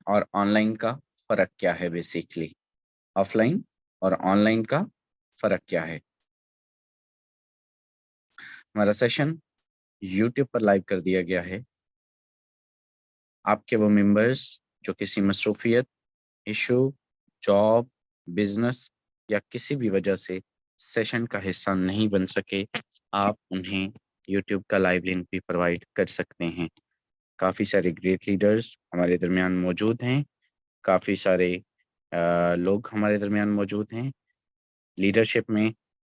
और ऑनलाइन का फ़र्क क्या है बेसिकली, ऑफ़लाइन और ऑनलाइन का फ़र्क क्या है। हमारा सेशन यूट्यूब पर लाइव कर दिया गया है। आपके वो मेंबर्स जो किसी मसरूफ़ियत, इश्यू, जॉब, बिज़नेस या किसी भी वजह से सेशन का हिस्सा नहीं बन सके, आप उन्हें यूट्यूब का लाइव लिंक भी प्रोवाइड कर सकते हैं। काफ़ी सारे ग्रेट लीडर्स हमारे दरमियान मौजूद हैं, काफ़ी सारे लोग हमारे दरमियान मौजूद हैं। लीडरशिप में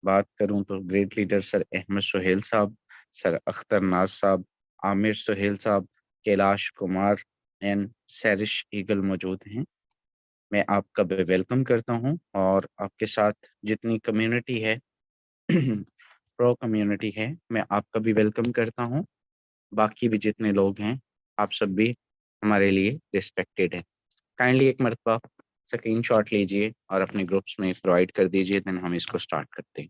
बात करूँ तो great leader sir Ahmed Suhail साहब, सर अख्तर नाज़ साहब, आमिर सुहेल साहब, कैलाश कुमार एंड सैरिश ईगल मौजूद हैं। मैं आपका वेलकम करता हूँ और आपके साथ जितनी कम्युनिटी है प्रो कम्युनिटी है, मैं आपका भी वेलकम करता हूँ। बाकी भी जितने लोग हैं, आप सब भी हमारे लिए रिस्पेक्टेड हैं। काइंडली एक मर्तबा स्क्रीनशॉट लीजिए और अपने ग्रुप्स में प्रोवाइड कर दीजिए, देन हम इसको स्टार्ट करते हैं।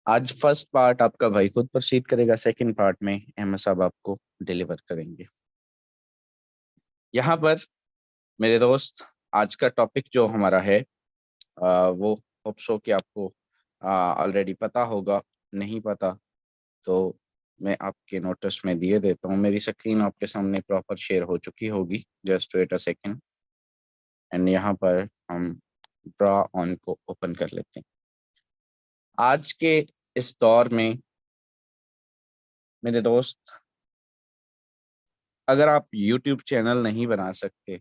आज फर्स्ट पार्ट आपका भाई खुद प्रोसीड करेगा, सेकंड पार्ट में अहमद साहब आपको डिलीवर करेंगे। यहाँ पर मेरे दोस्त, आज का टॉपिक जो हमारा है वो होप सो कि आपको ऑलरेडी पता होगा। नहीं पता तो मैं आपके नोटिस में दिए देता हूँ। मेरी स्क्रीन आपके सामने प्रॉपर शेयर हो चुकी होगी। जस्ट वेट अ सेकेंड एंड यहाँ पर हम ड्रा ऑन को ओपन कर लेते हैं। आज के इस दौर में मेरे दोस्त, अगर आप यूट्यूब चैनल नहीं बना सकते,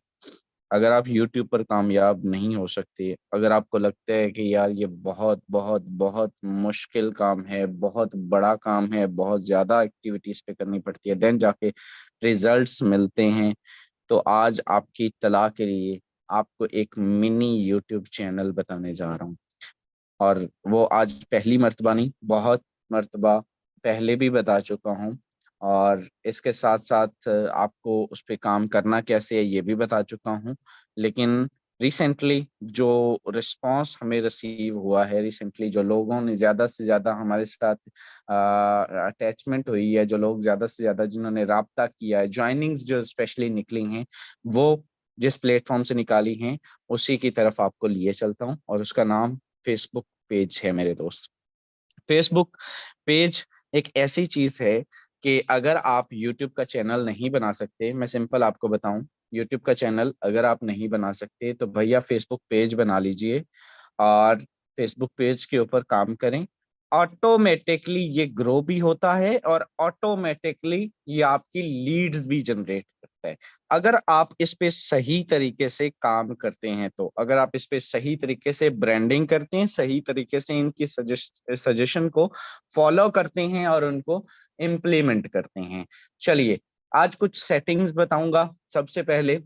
अगर आप यूट्यूब पर कामयाब नहीं हो सकते, अगर आपको लगता है कि यार ये बहुत बहुत बहुत मुश्किल काम है, बहुत बड़ा काम है, बहुत ज़्यादा एक्टिविटीज़ पे करनी पड़ती है, देन जाके रिजल्ट्स मिलते हैं, तो आज आपकी इत्तला के लिए आपको एक मिनी यूट्यूब चैनल बताने जा रहा हूँ। और वो आज पहली मर्तबा नहीं, बहुत मर्तबा पहले भी बता चुका हूँ और इसके साथ-साथ आपको उस पे काम करना कैसे है ये भी बता चुका हूँ। लेकिन रिसेंटली जो रिस्पॉन्स हमें रिसीव हुआ है, रिसेंटली जो लोगों ने ज़्यादा से ज़्यादा हमारे साथ अटैचमेंट हुई है, जो लोग ज़्यादा से ज़्यादा जिन्होंने राब्ता किया है, जॉइनिंग्स जो स्पेशली निकली हैं, वो जिस प्लेटफ़ॉर्म से निकाली हैं, उसी की तरफ आपको लिए चलता हूँ और उसका नाम फेसबुक पेज है मेरे दोस्त। फेसबुक पेज एक ऐसी चीज़ है कि अगर आप यूट्यूब का चैनल नहीं बना सकते, मैं सिंपल आपको बताऊँ, यूट्यूब का चैनल अगर आप नहीं बना सकते, तो भैया फेसबुक पेज बना लीजिए और फेसबुक पेज के ऊपर काम करें। ऑटोमैटिकली ये ग्रो भी होता है और ऑटोमैटिकली ये आपकी लीड्स भी जनरेट करता है। अगर आप इस पे सही तरीके से काम करते हैं तो, अगर आप इस पे सही तरीके से ब्रांडिंग करते हैं, सही तरीके से इनकी सजेशन को फॉलो करते हैं और उनको इम्प्लीमेंट करते हैं। चलिए, आज कुछ सेटिंग्स बताऊँगा। सबसे पहले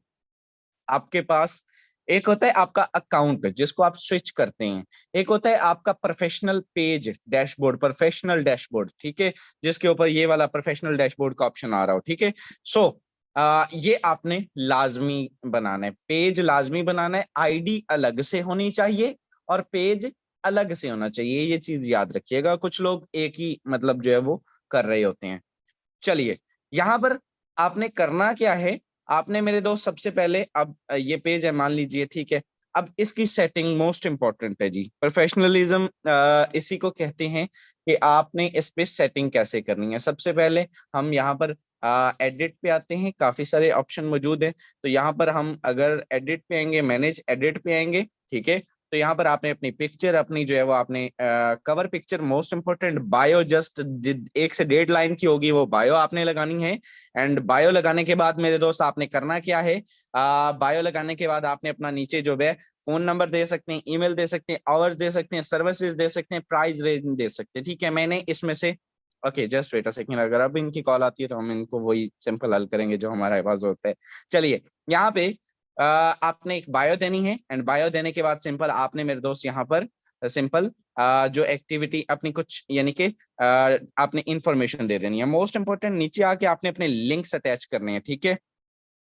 आपके पास एक होता है आपका अकाउंट जिसको आप स्विच करते हैं। एक होता है आपका professional page dashboard, professional dashboard, ठीक है? जिसके ऊपर ये वाला प्रोफेशनल डैशबोर्ड का ऑप्शन आ रहा हो, ठीक है? सो ये आपने लाज़मी बनाना है, पेज लाज़मी बनाना है, आईडी अलग से होनी चाहिए और पेज अलग से होना चाहिए, ये चीज़ याद रखिएगा। कुछ लोग एक ही मतलब जो है वो कर रहे होते हैं। चलिए, यहाँ पर आपने करना क्या है, आपने मेरे दोस्त सबसे पहले अब ये पेज है मान लीजिए, ठीक है? अब इसकी सेटिंग मोस्ट इम्पोर्टेंट है जी। प्रोफेशनलिज़्म इसी को कहते हैं कि आपने इस पे सेटिंग कैसे करनी है। सबसे पहले हम यहाँ पर एडिट पे आते हैं, काफ़ी सारे ऑप्शन मौजूद हैं। तो यहाँ पर हम अगर एडिट पे आएँगे, मैनेज एडिट पे आएँगे, ठीक है? तो यहाँ पर आपने अपनी पिक्चर अपनी जो है वो आपने cover picture most important, bio just 1 से 1.5 लाइन की होगी वो बायो आपने लगानी है। एंड बायो लगाने के बाद मेरे दोस्त आपने करना क्या है, बायो लगाने के बाद आपने अपना नीचे जो है फ़ोन नंबर दे सकते हैं, ईमेल दे सकते हैं, आवर्स दे सकते हैं, सर्विसेज़ दे सकते हैं, प्राइस रेंज दे सकते हैं, ठीक है? मैंने इसमें से okay just wait a second, अगर अब इनकी कॉल आती है तो हम इनको वही सिंपल हल करेंगे जो हमारे पास होता है। चलिए, यहाँ पे आपने एक बायो देनी है एंड बायो देने के बाद सिंपल आपने मेरे दोस्त यहाँ पर सिंपल जो एक्टिविटी अपनी कुछ यानी कि आपने इन्फॉर्मेशन दे देनी है। मोस्ट इम्पोर्टेंट नीचे आके आपने अपने लिंक्स अटैच करने हैं, ठीक है?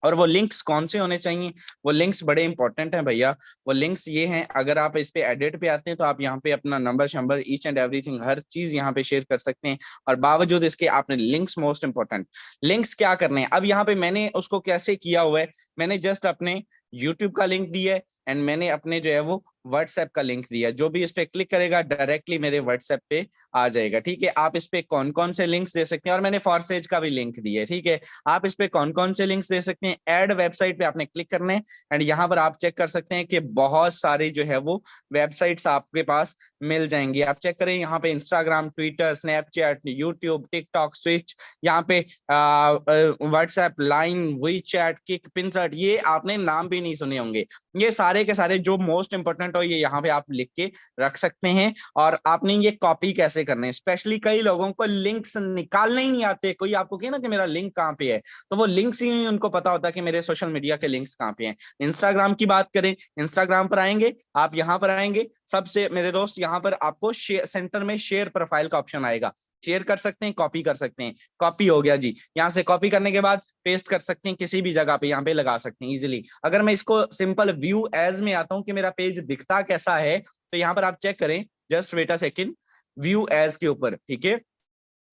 और वो लिंक्स कौन से होने चाहिए? वो लिंक्स बड़े इंपॉर्टेंट हैं भैया। वो लिंक्स ये हैं, अगर आप इस पे एडिट पे आते हैं तो आप यहाँ पे अपना नंबर शंबर ईच एंड एवरीथिंग हर चीज यहाँ पे शेयर कर सकते हैं। और बावजूद इसके आपने लिंक्स, मोस्ट इंपॉर्टेंट लिंक्स क्या करने हैं। अब यहाँ पे मैंने उसको कैसे किया हुआ है, मैंने जस्ट अपने यूट्यूब का लिंक दिया है एंड मैंने अपने जो है वो व्हाट्सएप का लिंक दिया। जो भी इस पे क्लिक करेगा डायरेक्टली मेरे व्हाट्सएप पे आ जाएगा। ठीक है, आप इस पे कौन कौन से लिंक्स दे सकते हैं, और मैंने फॉरसेज का भी लिंक दिया है। ठीक है, आप इस पे कौन कौन से लिंक्स दे सकते हैं। ऐड वेबसाइट पे आपने क्लिक करना है एंड यहाँ पर आप चेक कर सकते हैं कि बहुत सारे जो है वो वेबसाइट्स आपके पास मिल जाएंगी। आप चेक करें यहाँ पे Instagram, Twitter, Snapchat, YouTube, TikTok, Twitch, यहाँ पे WhatsApp, Line, WeChat, Kik, Pinterest, ये आपने नाम भी नहीं सुने होंगे। ये सारे के सारे जो मोस्ट इंपोर्टेंट हो ये यहाँ पे आप लिख के रख सकते हैं। और आपने ये कॉपी कैसे करने हैं, स्पेशली कई लोगों को लिंक्स निकालने ही नहीं आते। कोई आपको कहे ना कि मेरा लिंक कहाँ पे है, तो वो लिंक्स ही उनको पता होता है कि मेरे सोशल मीडिया के लिंक्स कहाँ पे हैं। इंस्टाग्राम की बात करें, इंस्टाग्राम पर आएंगे, आप यहाँ पर आएंगे, सबसे मेरे दोस्त यहाँ पर आपको सेंटर में शेयर प्रोफाइल का ऑप्शन आएगा। शेयर कर सकते हैं, कॉपी कर सकते हैं। कॉपी हो गया जी, यहाँ से कॉपी करने के बाद पेस्ट कर सकते हैं, किसी भी जगह पे यहाँ पे लगा सकते हैं इजीली। अगर मैं इसको सिंपल व्यू एज में आता हूँ कि मेरा पेज दिखता कैसा है, तो यहाँ पर आप चेक करें, just wait a second, view एज के ऊपर। ठीक है,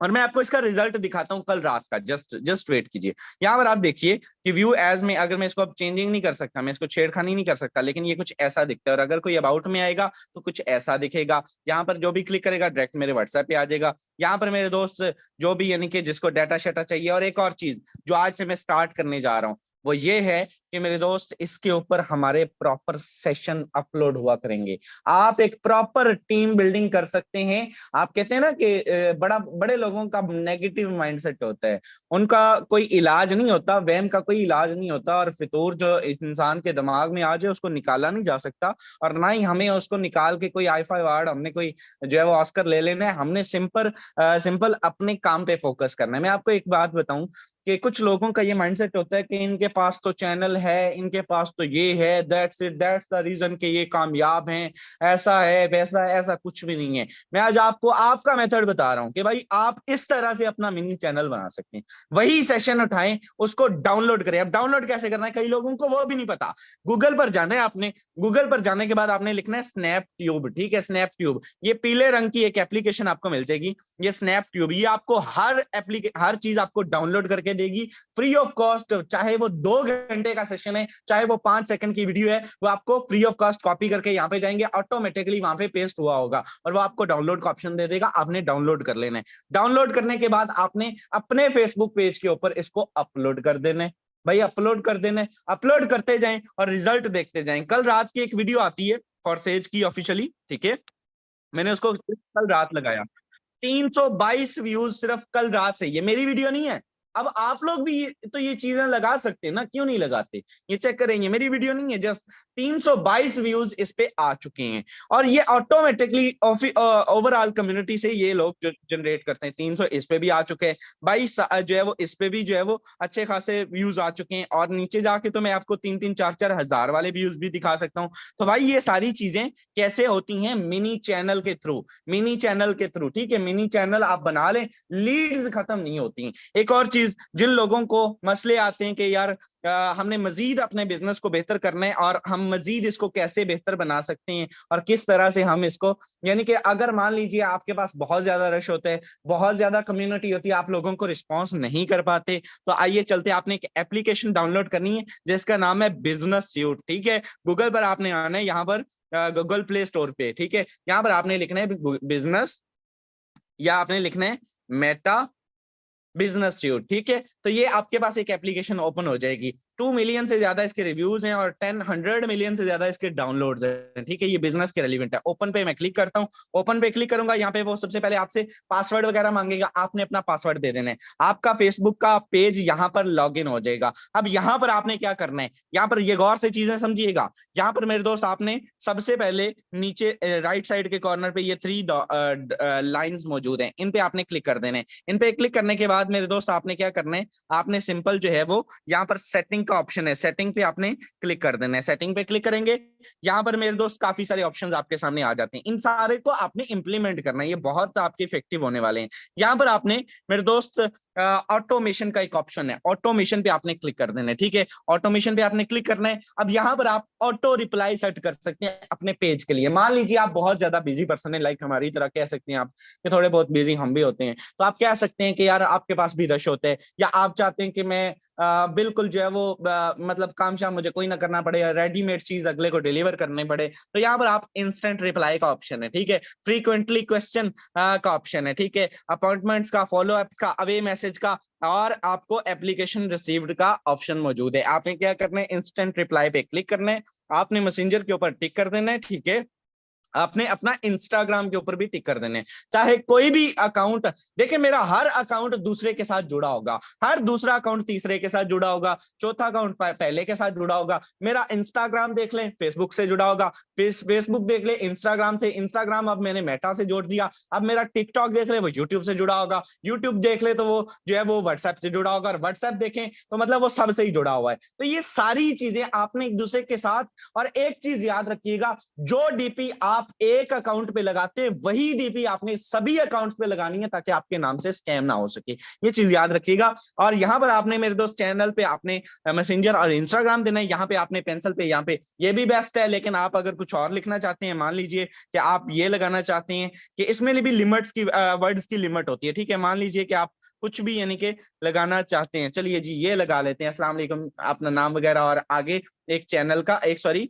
और मैं आपको इसका रिजल्ट दिखाता हूं कल रात का। जस्ट वेट कीजिए। यहाँ पर आप देखिए कि व्यू एज में अगर मैं इसको अब चेंजिंग नहीं कर सकता, मैं इसको छेड़खानी नहीं कर सकता, लेकिन ये कुछ ऐसा दिखता है। और अगर कोई अबाउट में आएगा तो कुछ ऐसा दिखेगा। यहाँ पर जो भी क्लिक करेगा डायरेक्ट मेरे व्हाट्सएप पे आ जाएगा। यहाँ पर मेरे दोस्त जो भी यानी कि जिसको डाटा शेटा चाहिए, और एक और चीज जो आज से मैं स्टार्ट करने जा रहा हूँ वो ये है कि मेरे दोस्त इसके ऊपर हमारे प्रॉपर सेशन अपलोड हुआ करेंगे। आप एक प्रॉपर टीम बिल्डिंग कर सकते हैं। आप कहते हैं ना कि बड़े लोगों का नेगेटिव माइंडसेट होता है, उनका कोई इलाज नहीं होता, वहम का कोई इलाज नहीं होता, और फितूर जो इंसान के दिमाग में आ जाए उसको निकाला नहीं जा सकता। और ना ही हमें उसको निकाल के कोई आई फाई अवार्ड, हमने कोई जो है वो ऑस्कर ले लेना है। हमने सिंपल अपने काम पे फोकस करना है। मैं आपको एक बात बताऊं कि कुछ लोगों का ये माइंडसेट होता है कि इनके पास तो चैनल है, इनके पास तो ये है, that's it, that's the reason कि ये कामयाब हैं, ऐसा है वैसा है। ऐसा कुछ भी नहीं है। मैं आज आपको आपका मेथड बता रहा हूं कि भाई आप इस तरह से अपना मिनी चैनल बना सकते हैं। वही सेशन उठाएं, उसको डाउनलोड करें। अब डाउनलोड कैसे करना है, कई लोगों को वो भी नहीं पता। गूगल पर जाना है आपने, गूगल पर जाने के बाद आपने लिखना है स्नैप ट्यूब। ठीक है, स्नैप ट्यूब, ये पीले रंग की एक एप्लीकेशन आपको मिल जाएगी, ये स्नैप ट्यूब। ये आपको हर चीज आपको डाउनलोड करके देगी फ्री ऑफ कॉस्ट। चाहे वो 2 घंटे का सेशन है, चाहे वो 5 सेकंड की वीडियो है, वो आपको फ्री ऑफ कॉस्ट कॉपी करके यहाँ पे जाएंगे, ऑटोमेटिकली वहां पे पेस्ट हुआ होगा और वो आपको डाउनलोड का ऑप्शन दे देगा। आपने डाउनलोड कर लेना है। डाउनलोड करने के बाद आपने अपने फेसबुक पेज के ऊपर इसको अपलोड कर देना है। भाई अपलोड कर देना है, अपलोड करते जाएं और रिजल्ट देखते जाएं। कल रात की एक वीडियो आती है फॉरसेज की ऑफिशियली, ठीक है, मैंने उसको कल रात लगाया, 322 व्यूज सिर्फ कल रात से। ये मेरी वीडियो नहीं है। अब आप लोग भी तो ये चीजें लगा सकते हैं ना, क्यों नहीं लगाते? ये चेक करेंगे, मेरी वीडियो नहीं है, जस्ट 322 व्यूज इस पे आ चुके हैं। और ये ऑटोमेटिकली ओवरऑल कम्युनिटी से ये लोग जनरेट करते हैं। 300 इस पे भी आ चुके हैं, 22 जो है वो इस पे भी जो है वो अच्छे खासे व्यूज आ चुके हैं। और नीचे जाके तो मैं आपको 3-3, 4-4 हजार वाले व्यूज भी दिखा सकता हूँ। तो भाई ये सारी चीजें कैसे होती हैं? मिनी चैनल के थ्रू, मिनी चैनल के थ्रू। ठीक है, मिनी चैनल आप बना लें, लीड्स खत्म नहीं होती। एक और चीज, जिन लोगों को मसले आते हैं कि यार हमने मजीद अपने बिजनेस को बेहतर करना है और हम मजीद इसको कैसे बेहतर बना सकते हैं और किस तरह से हम इसको, यानी कि अगर मान लीजिए आपके पास बहुत ज्यादा रश होता है, बहुत ज्यादा कम्युनिटी होती है, आप लोगों को रिस्पॉन्स नहीं कर पाते, तो आइए चलते, आपने एक एप्लीकेशन डाउनलोड करनी है जिसका नाम है बिजनेस स्यूट। ठीक है, गूगल पर आपने आना है, यहाँ पर गूगल प्ले स्टोर पे। ठीक है, यहाँ पर आपने लिखना है बिजनेस, या आपने लिखना है मेटा बिजनेस ट्यूट। ठीक है, तो ये आपके पास एक एप्लीकेशन ओपन हो जाएगी। 2 मिलियन से ज्यादा इसके रिव्यूज हैं और 100 मिलियन से ज्यादा इसके डाउनलोड्स हैं। ठीक है, ये बिजनेस के रेलिवेंट है। ओपन पे मैं क्लिक करता हूँ, ओपन पे क्लिक करूंगा, यहाँ पे वो सबसे पहले आपसे पासवर्ड वगैरह मांगेगा, आपने अपना पासवर्ड दे देना है। आपका फेसबुक का पेज यहाँ पर लॉग इन हो जाएगा। अब यहाँ पर आपने क्या करना है, यहाँ पर ये गौर से चीजें समझिएगा। यहाँ पर मेरे दोस्त आपने सबसे पहले नीचे राइट साइड के कॉर्नर पे ये 3 लाइंस मौजूद हैं, इन पे आपने क्लिक कर देना है। इन पे क्लिक करने के बाद बाद मेरे दोस्त आपने क्या करना है, आपने सिंपल जो है वो यहाँ पर सेटिंग का ऑप्शन है, सेटिंग पे आपने क्लिक कर देना है। सेटिंग पे क्लिक करेंगे, यहाँ पर मेरे दोस्त काफी सारे ऑप्शंस आपके सामने आ जाते हैं। इन सारे को आपने इंप्लीमेंट करना है, ये बहुत आपके इफेक्टिव होने वाले हैं। यहाँ पर आपने मेरे दोस्त ऑटोमेशन का एक ऑप्शन है, ऑटोमेशन पे आपने क्लिक कर देना है। ठीक है, ऑटोमेशन पे आपने क्लिक करना है। अब यहाँ पर आप ऑटो रिप्लाई सेट कर सकते हैं अपने पेज के लिए। मान लीजिए आप बहुत ज्यादा बिजी पर्सन है, लाइक हमारी तरह कह सकते हैं आप कि थोड़े बहुत बिजी हम भी होते हैं, तो आप कह सकते हैं कि यार आपके पास भी रश होता है, या आप चाहते हैं कि मैं बिल्कुल जो है वो मतलब काम शाम मुझे कोई ना करना पड़े, रेडीमेड चीज अगले को डिलीवर करनी पड़े, तो यहाँ पर आप इंस्टेंट रिप्लाई का ऑप्शन है। ठीक है, फ्रीक्वेंटली क्वेश्चन का ऑप्शन है। ठीक है, अपॉइंटमेंट्स का, फॉलो अप का, अवे मैसेज का, और आपको एप्लीकेशन रिसीव्ड का ऑप्शन मौजूद है। आपने क्या करना है, इंस्टेंट रिप्लाई पे क्लिक करना है, आपने मैसेंजर के ऊपर टिक कर देना है। ठीक है, आपने अपना इंस्टाग्राम के ऊपर भी टिक कर देने, चाहे कोई भी अकाउंट, देखिए मेरा हर अकाउंट दूसरे के साथ जुड़ा होगा, हर दूसरा अकाउंट तीसरे के साथ जुड़ा होगा, चौथा अकाउंट पहले के साथ जुड़ा होगा। मेरा इंस्टाग्राम देख लें, फेसबुक से जुड़ा होगा, फेसबुक देख ले इंस्टाग्राम से, इंस्टाग्राम अब मैंने मेटा से जोड़ दिया। अब मेरा टिकटॉक देख ले वो यूट्यूब से जुड़ा होगा, यूट्यूब देख ले तो वो जो है वो व्हाट्सएप से जुड़ा होगा, और व्हाट्सएप देखें तो मतलब वो सबसे ही जुड़ा हुआ है। तो ये सारी चीजें आपने एक दूसरे के साथ, और एक चीज याद रखिएगा, जो डीपी आप एक अकाउंट पे लगाते हैं वही डीपी आपने सभी अकाउंट्स पे लगानी है, ताकि आपके नाम से स्कैम ना हो सके। ये चीज याद रखिएगा। और यहाँ पर आपने मेरे दोस्त चैनल पे आपने मैसेंजर और इंस्टाग्राम देना है, यहाँ पे आपने पेंसिल पे, यहाँ पे ये भी बेस्ट है, लेकिन आप अगर कुछ और लिखना चाहते हैं, मान लीजिए कि आप ये लगाना चाहते हैं कि इसमें भी लिमिट्स की वर्ड्स की लिमिट होती है। ठीक है, मान लीजिए कि आप कुछ भी यानी कि लगाना चाहते हैं, चलिए जी ये लगा लेते हैं, अस्सलाम वालेकुम, अपना नाम वगैरह, और आगे एक चैनल का, एक सॉरी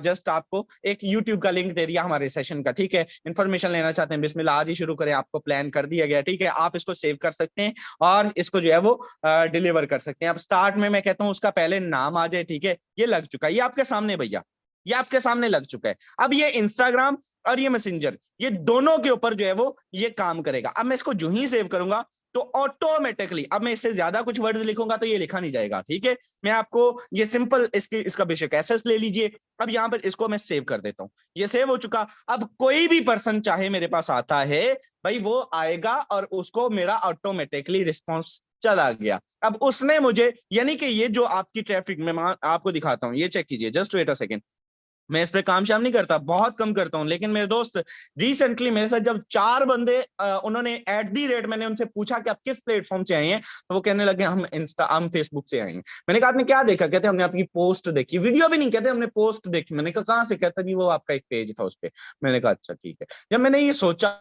जस्ट आपको एक यूट्यूब का लिंक दे दिया हमारे सेशन का। ठीक है, इन्फॉर्मेशन लेना चाहते हैं, बिस्मिल्लाह आज ही शुरू करें, आपको प्लान कर दिया गया। ठीक है, आप इसको सेव कर सकते हैं और इसको जो है वो डिलीवर कर सकते हैं। अब स्टार्ट में मैं कहता हूँ उसका पहले नाम आ जाए। ठीक है, ये लग चुका है, ये आपके सामने भैया, ये आपके सामने लग चुका है। अब ये इंस्टाग्राम और ये मैसेंजर, ये दोनों के ऊपर जो है वो ये काम करेगा। अब मैं इसको जो ही सेव करूंगा तो ऑटोमेटिकली, अब मैं इससे ज्यादा कुछ वर्ड्स लिखूंगा तो ये लिखा नहीं जाएगा। ठीक है, मैं आपको ये सिंपल इसका बेशक एसेस ले लीजिए। अब यहां पर इसको मैं सेव कर देता हूं, ये सेव हो चुका। अब कोई भी पर्सन चाहे मेरे पास आता है भाई, वो आएगा और उसको मेरा ऑटोमेटिकली रिस्पॉन्स चला गया। अब उसने मुझे, यानी कि ये जो आपकी ट्रैफिक, मैं आपको दिखाता हूं, ये चेक कीजिए, जस्ट वेट अ सेकेंड। मैं इस पे काम शाम नहीं करता, बहुत कम करता हूं, लेकिन मेरे दोस्त रिसेंटली मेरे साथ जब 4 बंदे उन्होंने एट दी रेट, मैंने उनसे पूछा कि आप किस प्लेटफॉर्म से आए हैं, तो वो कहने लगे हम फेसबुक से आए हैं। मैंने कहा आपने क्या देखा, कहते हमने आपकी पोस्ट देखी, वीडियो भी नहीं, कहते हमने पोस्ट देखी। मैंने कहा कहां से, कहता कि वो आपका एक पेज था उस पे। मैंने कहा अच्छा ठीक है। जब मैंने ये सोचा,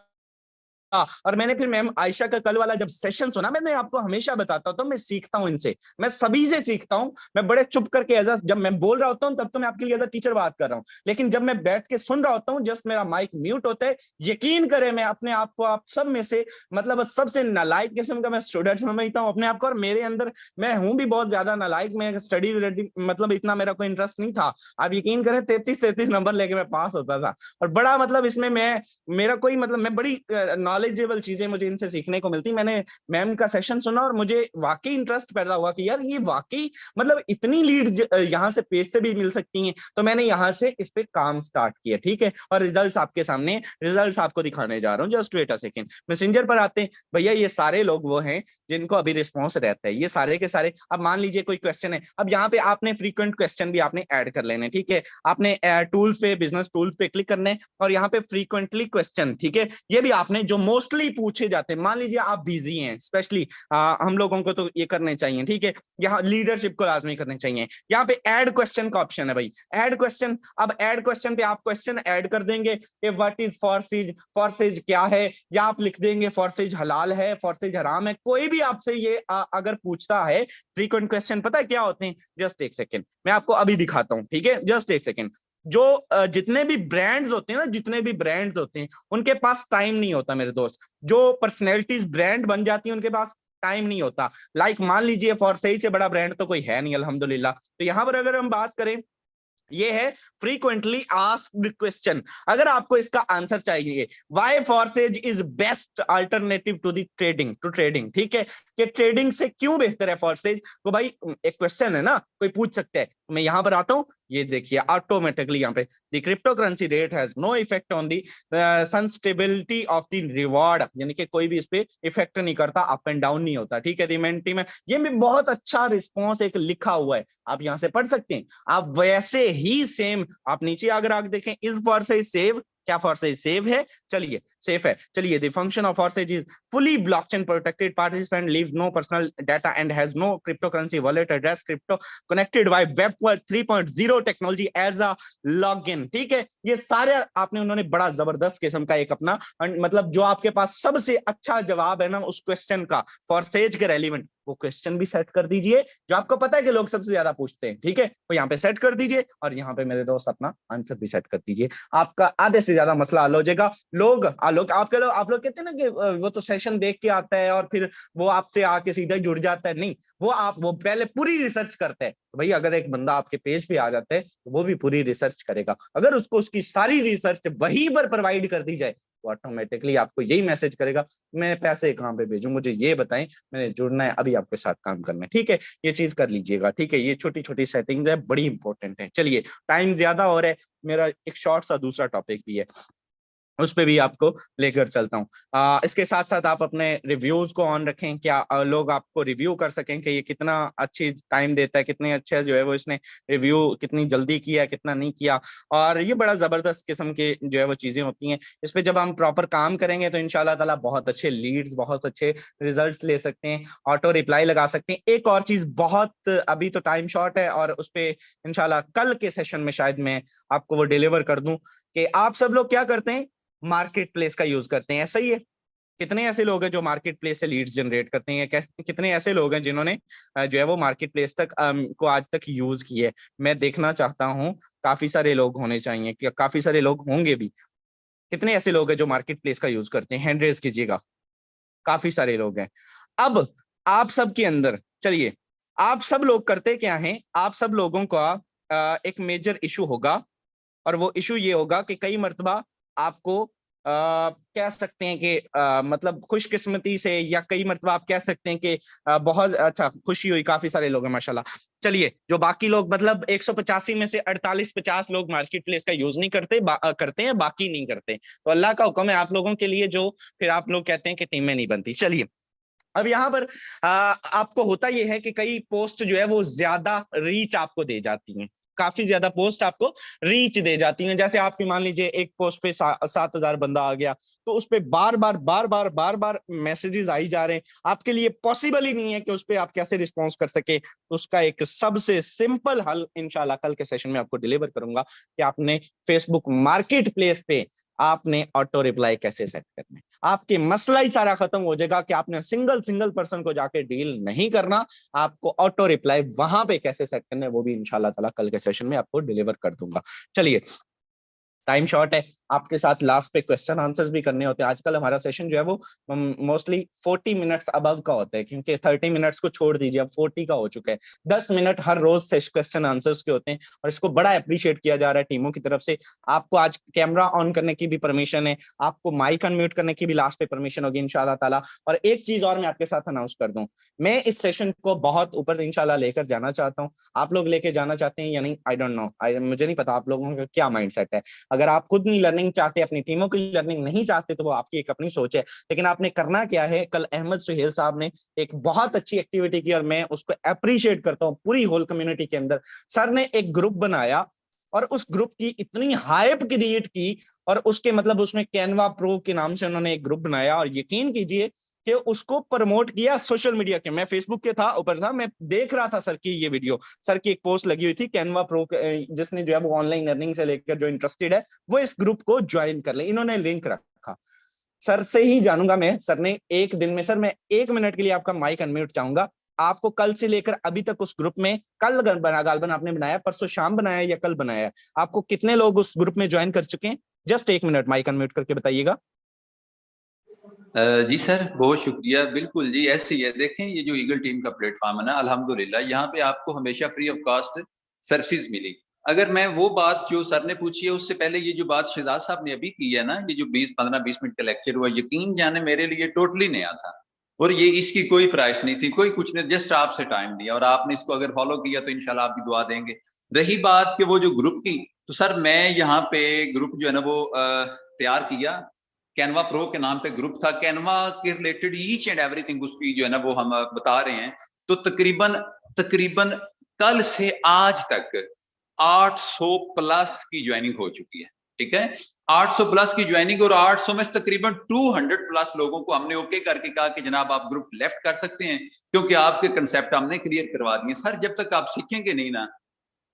और मैंने फिर मैम आयशा का कल वाला जब सेशन सुना, मैंने आपको हमेशा बताता हूं तो मैं सीखता हूं इनसे, मैं सभी से सीखता हूं। मैं बड़े चुप करके जब मैं बोल रहा होता हूं तब तो मैं आपके लिए एज अ टीचर बात कर रहा हूं, लेकिन जब मैं बैठ के सुन रहा होता हूं, जस्ट मेरा माइक म्यूट होता है, यकीन करें मैं अपने आप को आप सब में से मतलब सबसे नालायक किस्म का मैं स्टूडेंट समझता हूं अपने आप को। और मेरे अंदर मैं हूं भी बहुत ज्यादा नालायक, मैं स्टडी मतलब इतना मेरा कोई इंटरेस्ट नहीं था। आप यकीन करें 33 नंबर लेके मैं पास होता था, और बड़ा मतलब इसमें मैं, मेरा कोई मतलब, मैं बड़ी नॉलेजेबल चीजें मुझे इनसे सीखने को मिलती। मैंने मैम का सेशन सुना और मुझे वाकई इंटरेस्ट पैदा हुआ कि यार ये वाकई मतलब इतनी लीड यहाँ से पेज से भी मिल सकती हैं। तो मैंने यहाँ से इस पे काम स्टार्ट किया। ठीक है, और रिजल्ट्स आपके सामने, रिजल्ट्स आपको दिखाने जा रहा हूँ, just wait a second. Messenger पर आते हैं भैया, ये सारे लोग वो हैं जिनको अभी रिस्पॉन्स रहता है, ये सारे के सारे। अब मान लीजिए कोई क्वेश्चन है, अब यहाँ पे आपने फ्रीक्वेंट क्वेश्चन भी आपने ऐड कर लेने। ठीक है, आपने टूल्स पे, बिजनेस टूल्स पे क्लिक करने और यहाँ पे फ्रीक्वेंटली क्वेश्चन, ठीक है, ये भी आपने जो मोस्टली पूछे जाते हैं, मान लीजिए आप बिजी हैं, स्पेशली हम लोगों को तो ये करने चाहिए। ठीक है, यहाँ लीडरशिप को लाजमी करने चाहिए। यहाँ पे ऐड क्वेश्चन का ऑप्शन है भाई, ऐड क्वेश्चन। अब ऐड क्वेश्चन पे आप क्वेश्चन ऐड कर देंगे कि व्हाट इज फॉरसेज, फॉरसेज क्या है, या आप लिख देंगे फॉरसेज हलाल है, फॉरसेज हराम है। कोई भी आपसे ये अगर पूछता है, फ्रीक्वेंट क्वेश्चन पता है क्या होते हैं, जस्ट एक सेकेंड मैं आपको अभी दिखाता हूं। ठीक है, जस्ट एक सेकेंड। जो जितने भी ब्रांड्स होते हैं ना, जितने भी ब्रांड्स होते हैं, उनके पास टाइम नहीं होता मेरे दोस्त। जो पर्सनैलिटीज ब्रांड बन जाती है उनके पास टाइम नहीं होता। लाइक मान लीजिए फॉरसेज से बड़ा ब्रांड तो कोई है नहीं अल्हम्दुलिल्लाह। तो यहां पर अगर हम बात करें, ये है फ्रीक्वेंटली आस्क्ड क्वेश्चन। अगर आपको इसका आंसर चाहिए, why Forsage is best alternative to the trading, to trading, ठीक है, कि ट्रेडिंग से क्यों बेहतर है फॉरसेज। तो भाई एक क्वेश्चन है ना, कोई पूछ सकता है, मैं यहाँ पर आता हूँ, ये देखिए ऑटोमेटिकली यहाँ पे the cryptocurrency rate has no effect on the stability of the reward, यानी कि कोई भी इस पे इफेक्ट नहीं करता, अप एंड डाउन नहीं होता, ठीक है। दिमेंटी में ये भी बहुत अच्छा रिस्पॉन्स एक लिखा हुआ है, आप यहाँ से पढ़ सकते हैं। आप वैसे ही सेम आप नीचे अगर आप देखें, इज फॉरसेज सेव, क्या फॉरसेज सेव है, चलिए सेफ है, चलिए the function of Forsage is fully blockchain protected, participant leave no personal data and has no cryptocurrency wallet address, crypto connected by web 3.0 technology as a login, ठीक है। ये सारे आपने उन्होंने बड़ा जबरदस्त किस्म का एक अपना मतलब जो आपके पास सबसे अच्छा जवाब है ना उस क्वेश्चन का फॉरसेज के रेलिवेंट, वो क्वेश्चन भी सेट कर दीजिए जो आपको पता है कि लोग सबसे ज्यादा पूछते हैं, ठीक है। तो यहाँ पे सेट कर दीजिए और यहाँ पे मेरे दोस्त अपना आंसर भी सेट कर दीजिए, आपका आधे से ज्यादा मसला हल हो जाएगा। लोग आप लोग कहते हैं ना कि वो तो सेशन देख के आता है और फिर वो आपसे आके सीधा ही जुड़ जाता है, नहीं, वो पहले पूरी रिसर्च करता है। तो भाई अगर एक बंदा आपके पेज पे आ जाता है तो वो भी पूरी रिसर्च करेगा, अगर उसको उसकी सारी रिसर्च वहीं पर प्रोवाइड कर दी जाए तो ऑटोमेटिकली आपको यही मैसेज करेगा, मैं पैसे कहाँ पे भेजूं, मुझे ये बताएं, मैंने जुड़ना है, अभी आपके साथ काम करना है, ठीक है। ये चीज कर लीजिएगा, ठीक है। ये छोटी छोटी सेटिंग्स है, बड़ी इंपॉर्टेंट है। चलिए टाइम ज्यादा हो रहा है, मेरा एक शॉर्ट सा दूसरा टॉपिक भी है, उस पे भी आपको लेकर चलता हूँ। इसके साथ साथ आप अपने रिव्यूज को ऑन रखें, क्या लोग आपको रिव्यू कर सकें कि ये कितना अच्छी टाइम देता है, कितने अच्छे जो है वो इसने रिव्यू कितनी जल्दी किया, कितना नहीं किया। और ये बड़ा जबरदस्त किस्म के जो है वो चीजें होती हैं, इस पे जब हम प्रॉपर काम करेंगे तो इंशाल्लाह ताला बहुत अच्छे लीड्स, बहुत अच्छे रिजल्ट्स ले सकते हैं, ऑटो रिप्लाई लगा सकते हैं। एक और चीज बहुत, अभी तो टाइम शॉर्ट है और उस पे इंशाल्लाह कल के सेशन में शायद मैं आपको वो डिलीवर कर दूं कि आप सब लोग क्या करते हैं, मार्केट प्लेस का यूज करते हैं, ऐसा ही है। कितने ऐसे लोग हैं जो मार्केट प्लेस से लीड्स जनरेट करते हैं, कितने ऐसे लोग हैं जिन्होंने जो है वो मार्केट प्लेस तक को आज तक यूज किया है। मैं देखना चाहता हूं, काफी सारे लोग होने चाहिए, कि काफी सारे लोग होंगे भी। कितने ऐसे लोग हैं जो मार्केट प्लेस का यूज करते हैं, हैंड रेज कीजिएगा। काफी सारे लोग हैं। अब आप सब के अंदर, चलिए आप सब लोग करते क्या हैं, आप सब लोगों का एक मेजर इशू होगा, और वो इशू ये होगा कि कई मर्तबा आपको कह सकते हैं कि मतलब खुशकिस्मती से, या कई मर्तबा आप कह सकते हैं कि बहुत अच्छा खुशी हुई, काफी सारे लोग हैं माशाल्लाह। चलिए जो बाकी लोग मतलब 185 में से 48-50 लोग मार्केट प्लेस का यूज नहीं करते, करते हैं, बाकी नहीं करते। तो अल्लाह का हुक्म है आप लोगों के लिए, जो फिर आप लोग कहते हैं कि टीमें नहीं बनती। चलिए अब यहाँ पर आपको होता यह है कि कई पोस्ट जो है वो ज्यादा रीच आपको दे जाती हैं, काफी ज्यादा पोस्ट आपको रीच दे जाती हैं। जैसे आपकी मान लीजिए एक पोस्ट पे 7,000 बंदा आ गया, तो उस पे बार बार मैसेजेस आई जा रहे हैं, आपके लिए पॉसिबल ही नहीं है कि उस पे आप कैसे रिस्पॉन्स कर सके। तो उसका एक सबसे सिंपल हल इंशाल्लाह कल के सेशन में आपको डिलीवर करूंगा कि आपने फेसबुक मार्केट प्लेस पे आपने ऑटो रिप्लाई कैसे सेट करना है। आपके मसला ही सारा खत्म हो जाएगा कि आपने सिंगल पर्सन को जाके डील नहीं करना, आपको ऑटो रिप्लाई वहां पे कैसे सेट करना है वो भी इंशाल्लाह ताला कल के सेशन में आपको डिलीवर कर दूंगा। चलिए टाइम शॉर्ट है, आपके साथ लास्ट पे क्वेश्चन आंसर्स भी करने होते हैं। आजकल हमारा सेशन जो है वो मोस्टली 40 मिनट्स अबव का होता है, क्योंकि 30 मिनट्स को छोड़ दीजिए, अब 40 का हो चुका है। 10 मिनट हर रोज से क्वेश्चन आंसर्स के होते हैं, और इसको बड़ा अप्रिशिएट किया जा रहा है टीमों की तरफ से। आपको आज कैमरा ऑन करने की भी परमिशन है, आपको माइक अनम्यूट करने की भी लास्ट पे परमिशन होगी इंशाल्लाह ताला। और एक चीज और मैं आपके साथ अनाउंस कर दूं, मैं इस सेशन को बहुत ऊपर इंशाल्लाह लेकर जाना चाहता हूँ। आप लोग लेके जाना चाहते हैं या नहीं, आई डोंट नो, मुझे नहीं पता आप लोगों का क्या माइंड सेट है। अगर आप खुद नहीं लर्निंग चाहते, अपनी टीमों की लर्निंग नहीं चाहते, तो वो आपकी एक अपनी सोच है। लेकिन आपने करना क्या है, कल अहमद सुहेल साहब ने एक बहुत अच्छी एक्टिविटी की और मैं उसको अप्रिशिएट करता हूँ पूरी होल कम्युनिटी के अंदर। सर ने एक ग्रुप बनाया और उस ग्रुप की इतनी हाइप क्रिएट की, और उसके मतलब उसमें कैनवा प्रो के नाम से उन्होंने एक ग्रुप बनाया, और यकीन कीजिए कि उसको प्रमोट किया सोशल मीडिया के। मैं फेसबुक के था ऊपर था, मैं देख रहा था सर की ये वीडियो, सर की एक पोस्ट लगी हुई थी कैनवा प्रो, जिसने जो है वो ऑनलाइन लर्निंग से लेकर जो इंटरेस्टेड है वो इस ग्रुप को ज्वाइन कर ले। इन्होंने लिंक रखा, सर से ही जानूंगा मैं। सर ने एक दिन में, सर मैं 1 मिनट के लिए आपका माइक अनम्यूट चाहूंगा, आपको कल से लेकर अभी तक उस ग्रुप में, कल गालबन आपने बनाया, परसों शाम बनाया या कल बनाया, आपको कितने लोग उस ग्रुप में ज्वाइन कर चुके हैं? जस्ट 1 मिनट माइक अनम्यूट करके बताइएगा। जी सर, बहुत शुक्रिया। बिल्कुल जी, ऐसे ही है। देखें ये जो ईगल टीम का प्लेटफॉर्म है ना, अल्हम्दुलिल्लाह यहाँ पे आपको हमेशा फ्री ऑफ कास्ट सर्विसेज मिली। अगर मैं वो बात जो सर ने पूछी है उससे पहले ये जो बात शहजाद साहब ने अभी की है ना, ये जो 15-20 मिनट का लेक्चर हुआ, यकीन जाने मेरे लिए टोटली नया था। और ये इसकी कोई प्राइस नहीं थी, कोई कुछ नहीं, जस्ट आपसे टाइम दिया और आपने इसको अगर फॉलो किया तो इंशाल्लाह आप भी दुआ देंगे। रही बात कि वो जो ग्रुप की, तो सर मैं यहाँ पे ग्रुप जो है ना वो तैयार किया, कैनवा प्रो के नाम पे ग्रुप था, कैनवा के रिलेटेड ईच एंड एवरीथिंग उसकी जो है ना वो हम बता रहे हैं। तो तकरीबन तकरीबन कल से आज तक 800 प्लस की ज्वाइनिंग हो चुकी है, ठीक है, 800 प्लस की ज्वाइनिंग, और 800 में तकरीबन 200 प्लस लोगों को हमने ओके करके कहा कि जनाब आप ग्रुप लेफ्ट कर सकते हैं, क्योंकि आपके कंसेप्ट हमने क्लियर करवा दिए। सर जब तक आप सीखेंगे नहीं ना,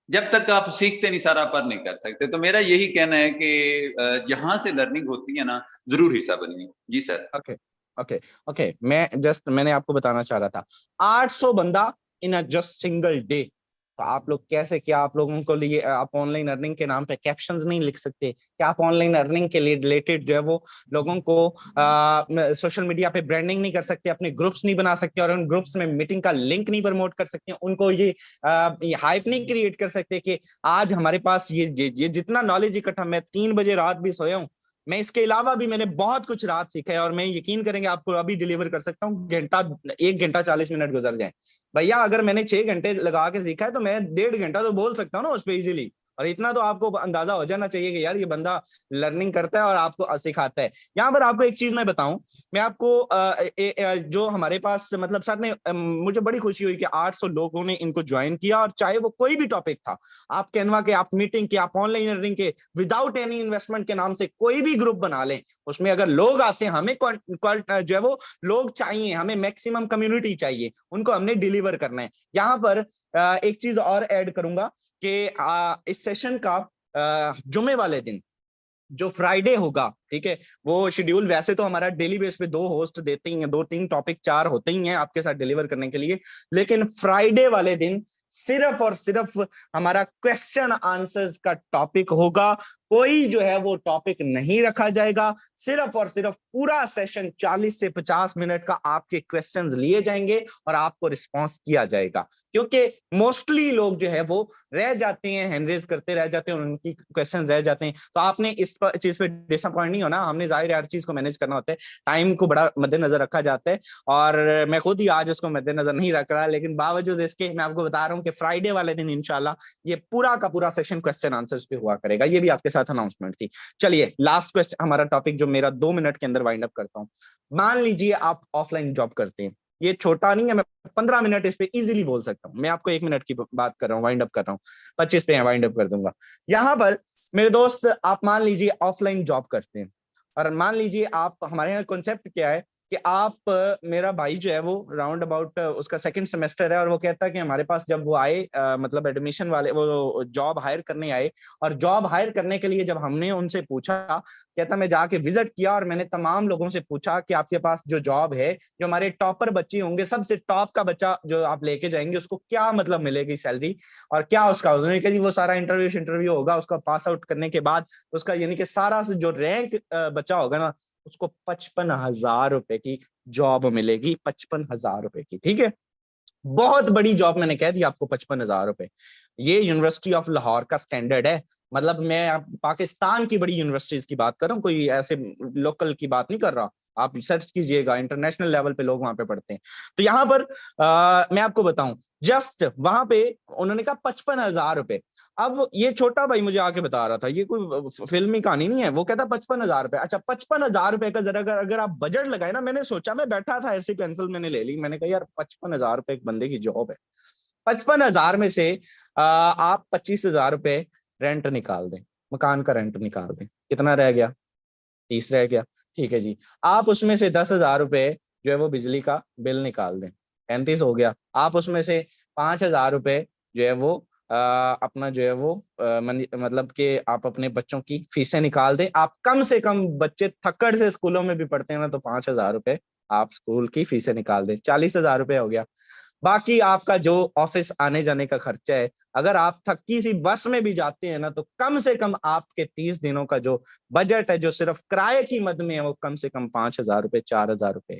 जब तक आप सीखते नहीं सारा पर नहीं कर सकते। तो मेरा यही कहना है कि जहां से लर्निंग होती है ना, जरूर हिस्सा बनिए। जी सर। ओके ओके ओके, मैंने आपको बताना चाह रहा था 800 बंदा इन अ जस्ट सिंगल डे। तो आप लोग कैसे, क्या आप लोगों को लिए आप ऑनलाइन अर्निंग के नाम पे कैप्शंस नहीं लिख सकते? क्या आप ऑनलाइन अर्निंग के लिए रिलेटेड जो है वो लोगों को सोशल मीडिया पे ब्रांडिंग नहीं कर सकते, अपने ग्रुप्स नहीं बना सकते और उन ग्रुप्स में मीटिंग का लिंक नहीं प्रमोट कर सकते, उनको ये हाइप नहीं क्रिएट कर सकते कि आज हमारे पास ये जितना नॉलेज इकट्ठा, मैं 3 बजे रात भी सोया हूँ, मैं इसके अलावा भी मैंने बहुत कुछ रात सीखा है और मैं यकीन करेंगे आपको अभी डिलीवर कर सकता हूँ, 1 घंटा 40 मिनट गुजर जाए भैया, अगर मैंने 6 घंटे लगा के सीखा है तो मैं 1.5 घंटा तो बोल सकता हूँ ना उस पर इजीली। और इतना तो आपको अंदाजा हो जाना चाहिए कि यार ये बंदा लर्निंग करता है और आपको सिखाता है। यहाँ पर आपको एक चीज मैं बताऊं, मैं आपको जो हमारे पास मतलब सर ने मुझे बड़ी खुशी हुई कि 800 लोगों ने इनको ज्वाइन किया, और चाहे वो कोई भी टॉपिक था, आप कैनवा के, आप मीटिंग के, आप ऑनलाइन लर्निंग के, विदाउट एनी इन्वेस्टमेंट के नाम से कोई भी ग्रुप बना लें, उसमें अगर लोग आते हैं, हमें जो है वो लोग चाहिए, हमें मैक्सिमम कम्युनिटी चाहिए, उनको हमने डिलीवर करना है। यहाँ पर एक चीज और ऐड करूंगा कि इस सेशन का जुमे वाले दिन जो फ्राइडे होगा, ठीक है, वो शेड्यूल वैसे तो हमारा डेली बेस पे 2 होस्ट देते ही हैं, 2-3 टॉपिक 4 होते ही हैं आपके साथ डिलीवर करने के लिए, लेकिन फ्राइडे वाले दिन सिर्फ और सिर्फ हमारा क्वेश्चन आंसर्स का टॉपिक होगा। कोई जो है वो टॉपिक नहीं रखा जाएगा, सिर्फ और सिर्फ पूरा सेशन 40 से 50 मिनट का आपके क्वेश्चंस लिए जाएंगे और आपको रिस्पॉन्स किया जाएगा, क्योंकि मोस्टली लोग जो है वो रह जाते हैं, हैंड रेज करते रह जाते हैं, उनकी क्वेश्चन रह जाते हैं। तो आपने इस चीज पे डिसअपॉइंट नहीं होना, हमने जाहिर है हर चीज को मैनेज करना होता है, टाइम को बड़ा मद्देनजर रखा जाता है, और मैं खुद ही आज उसको मद्देनजर नहीं रख रहा, लेकिन बावजूद इसके मैं आपको बता रहा हूँ कि फ्राइडे वाले दिन इंशाल्लाह ये पूरा का पूरा सेशन क्वेश्चन आंसर्स पे हुआ करेगा। ये भी आपके साथ अनाउंसमेंट थी। चलिए लास्ट क्वेश्चन, हमारा टॉपिक जो मेरा 2 मिनट के अंदर वाइंड अप करता हूँ। मान लीजिए आप ऑफलाइन जॉब करते हैं, ये छोटा नहीं है, मैं 15 मिनट इस पे इजीली बोल सकता हूँ, मैं आपको 1 मिनट की बात कर रहा हूँ, वाइंड अप कर रहा हूँ, 25 पे वाइंड अप कर दूंगा। यहाँ पर मेरे दोस्त, आप मान लीजिए ऑफलाइन जॉब करते हैं, और मान लीजिए आप, हमारे यहाँ कॉन्सेप्ट क्या है कि आप, मेरा भाई जो है वो राउंड अबाउट उसका सेकंड सेमेस्टर है, और वो कहता है कि हमारे पास जब वो आए, मतलब एडमिशन वाले वो जॉब हायर करने आए, और जॉब हायर करने के लिए जब हमने उनसे पूछा, कहता मैं जाके विजिट किया और मैंने तमाम लोगों से पूछा कि आपके पास जो जॉब है, जो हमारे टॉपर बच्चे होंगे, सबसे टॉप का बच्चा जो आप लेके जाएंगे उसको क्या मतलब मिलेगी सैलरी, और क्या उसका, उसने कहा जी वो सारा इंटरव्यू होगा, उसका पास आउट करने के बाद उसका यानी कि सारा जो रैंक बचा होगा ना, उसको 55,000 रुपए की जॉब मिलेगी, 55,000 रुपए की, ठीक है, बहुत बड़ी जॉब, मैंने कह दिया आपको 55,000 रुपए। ये यूनिवर्सिटी ऑफ लाहौर का स्टैंडर्ड है, मतलब मैं आप पाकिस्तान की बड़ी यूनिवर्सिटीज की बात कर रहा हूँ, कोई ऐसे लोकल की बात नहीं कर रहा, आप सर्च कीजिएगा, इंटरनेशनल लेवल पे लोग वहां पे पढ़ते हैं। तो यहाँ पर मैं आपको बताऊं, जस्ट वहां पे उन्होंने कहा 55,000 रुपए। अब ये छोटा भाई मुझे आके बता रहा था, ये कोई फिल्मी कहानी नहीं है, वो कहता 55,000 रुपए। अच्छा 55,000 रुपए का जरा अगर आप बजट लगाए ना, मैंने सोचा, मैं बैठा था ऐसी पेंसिल मैंने ले ली, मैंने कहा यार 55,000 रुपए एक बंदे की जॉब है, 55,000 में से आप 25,000 रुपए रेंट निकाल दें, मकान का रेंट निकाल दें, कितना रह गया? 30 रह गया, ठीक है जी। आप उसमें से 10,000 रुपए जो है वो बिजली का बिल निकाल दें, 35 हो गया। आप उसमें से 5,000 रुपए जो है वो अपना जो है वो मतलब कि आप अपने बच्चों की फीसें निकाल दें। आप कम से कम, बच्चे थक्कड़ से स्कूलों में भी पढ़ते हैं ना, तो 5,000 रुपए आप स्कूल की फीसें निकाल दें, 40,000 रुपए हो गया। बाकी आपका जो ऑफिस आने जाने का खर्चा है, अगर आप थक्की सी बस में भी जाते हैं ना, तो कम से कम आपके 30 दिनों का जो बजट है, जो सिर्फ किराए की मद में है, वो कम से कम 5,000 रुपए, 4,000 रुपए।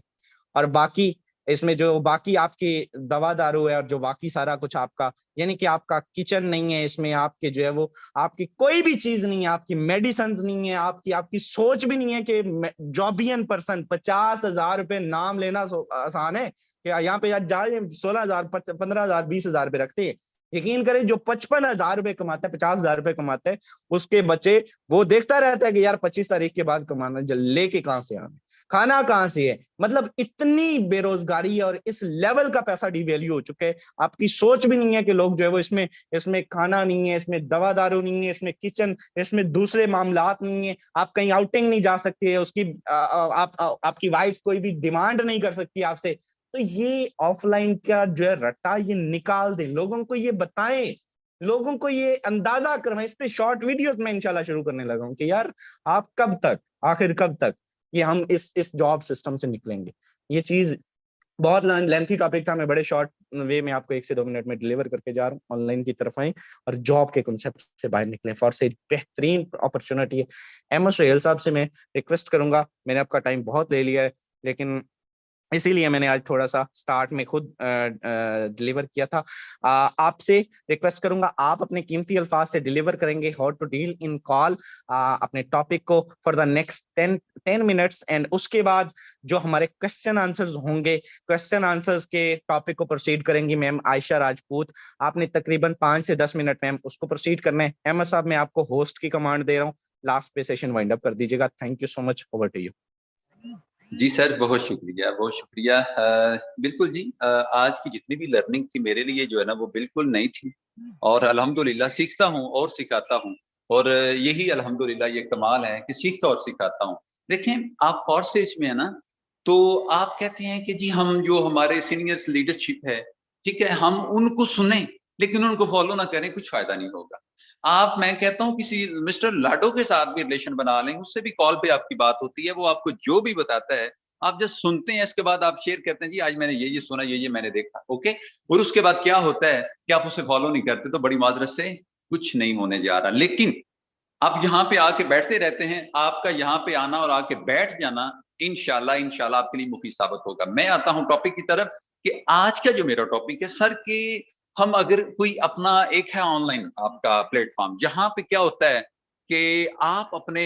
और बाकी इसमें जो बाकी आपकी दवा दारू है और जो बाकी सारा कुछ आपका, यानी कि आपका किचन नहीं है, इसमें आपके जो है वो आपकी कोई भी चीज नहीं है, आपकी मेडिसिन नहीं है, आपकी आपकी सोच भी नहीं है कि जॉबियन पर्सन 50,000 रुपए नाम लेना आसान है कि यहाँ पे यार जा 16,000 15,000 20,000 रुपए रखते हैं। यकीन करें जो 55,000 रुपए कमाता है, 50,000 रुपए कमाता है, उसके बच्चे वो देखता रहता है कि यार 25 तारीख के बाद कमाना लेके कहां से आना, खाना कहां से है। मतलब इतनी बेरोजगारी और इस लेवल का पैसा डिवैल्यू हो चुका है, आपकी सोच भी नहीं है कि लोग जो है वो इसमें इसमें खाना नहीं है, इसमें दवा दारू नहीं है, इसमें किचन, इसमें दूसरे मामलात नहीं है, आप कहीं आउटिंग नहीं जा सकती है, उसकी आपकी वाइफ कोई भी डिमांड नहीं कर सकती आपसे। तो ये ऑफलाइन का जो है रट्टा ये निकाल दे, लोगों को ये बताएं, लोगों को ये अंदाजा करवाएं। इस पे शॉर्ट वीडियोस में इंशाल्लाह शुरू करने लगा हूं कि यार आप कब तक, आखिर कब तक कि हम इस जॉब सिस्टम से निकलेंगे। ये चीज बहुत लेंथी टॉपिक था, मैं बड़े शॉर्ट वे में आपको 1 से 2 मिनट में डिलीवर करके जा रहा हूँ। ऑनलाइन की तरफ आए और जॉब के कॉन्सेप्ट से बाहर निकले, फॉर से बेहतरीन अपॉर्चुनिटी है। अहमद सुहेल साहब से मैं रिक्वेस्ट करूंगा, मैंने आपका टाइम बहुत ले लिया है, लेकिन इसीलिए मैंने आज थोड़ा सा स्टार्ट में खुद डिलीवर किया था। आपसे रिक्वेस्ट करूंगा, आप अपने कीमती अल्फाज से डिलीवर करेंगे how to deal in call, अपने टॉपिक को for the next 10 minutes, and उसके बाद जो हमारे क्वेश्चन आंसर्स होंगे, क्वेश्चन आंसर्स के टॉपिक को प्रोसीड करेंगी मैम आयशा राजपूत। आपने तकरीबन 5 से 10 मिनट मैम उसको प्रोसीड करना है। अहमद साहब मैं आपको होस्ट की कमांड दे रहा हूँ, लास्ट पे सेशन वाइंड अप कर दीजिएगा। Thank you so much, over to you. जी सर, बहुत शुक्रिया, बहुत शुक्रिया। बिल्कुल जी, आज की जितनी भी लर्निंग थी मेरे लिए जो है ना वो बिल्कुल नई थी, और अल्हम्दुलिल्लाह सीखता हूँ और सिखाता हूँ, और यही अल्हम्दुलिल्लाह ये कमाल है कि सीखता और सिखाता हूँ। देखें, आप फोर्सेज में है ना, तो आप कहते हैं कि जी हम जो हमारे सीनियर्स लीडरशिप है, ठीक है, हम उनको सुने लेकिन उनको फॉलो ना करें, कुछ फायदा नहीं होगा। आप, मैं कहता हूँ किसी मिस्टर लाडो के साथ भी रिलेशन बना लें, उससे भी कॉल पे आपकी बात होती है, वो आपको जो भी बताता है आप जस्ट सुनते हैं, इसके बाद आप शेयर करते हैं जी आज मैंने ये सुना, ये मैंने देखा, ओके। और उसके बाद क्या होता है कि आप उसे फॉलो नहीं करते, तो बड़ी माजरत से कुछ नहीं होने जा रहा। लेकिन आप यहाँ पे आके बैठते रहते हैं, आपका यहाँ पे आना और आके बैठ जाना इंशाल्लाह इंशाल्लाह आपके लिए मुफीद साबित होगा। मैं आता हूँ टॉपिक की तरफ कि आज का जो मेरा टॉपिक है सर, कि हम अगर कोई अपना एक है ऑनलाइन आपका प्लेटफॉर्म, जहां पे क्या होता है कि आप अपने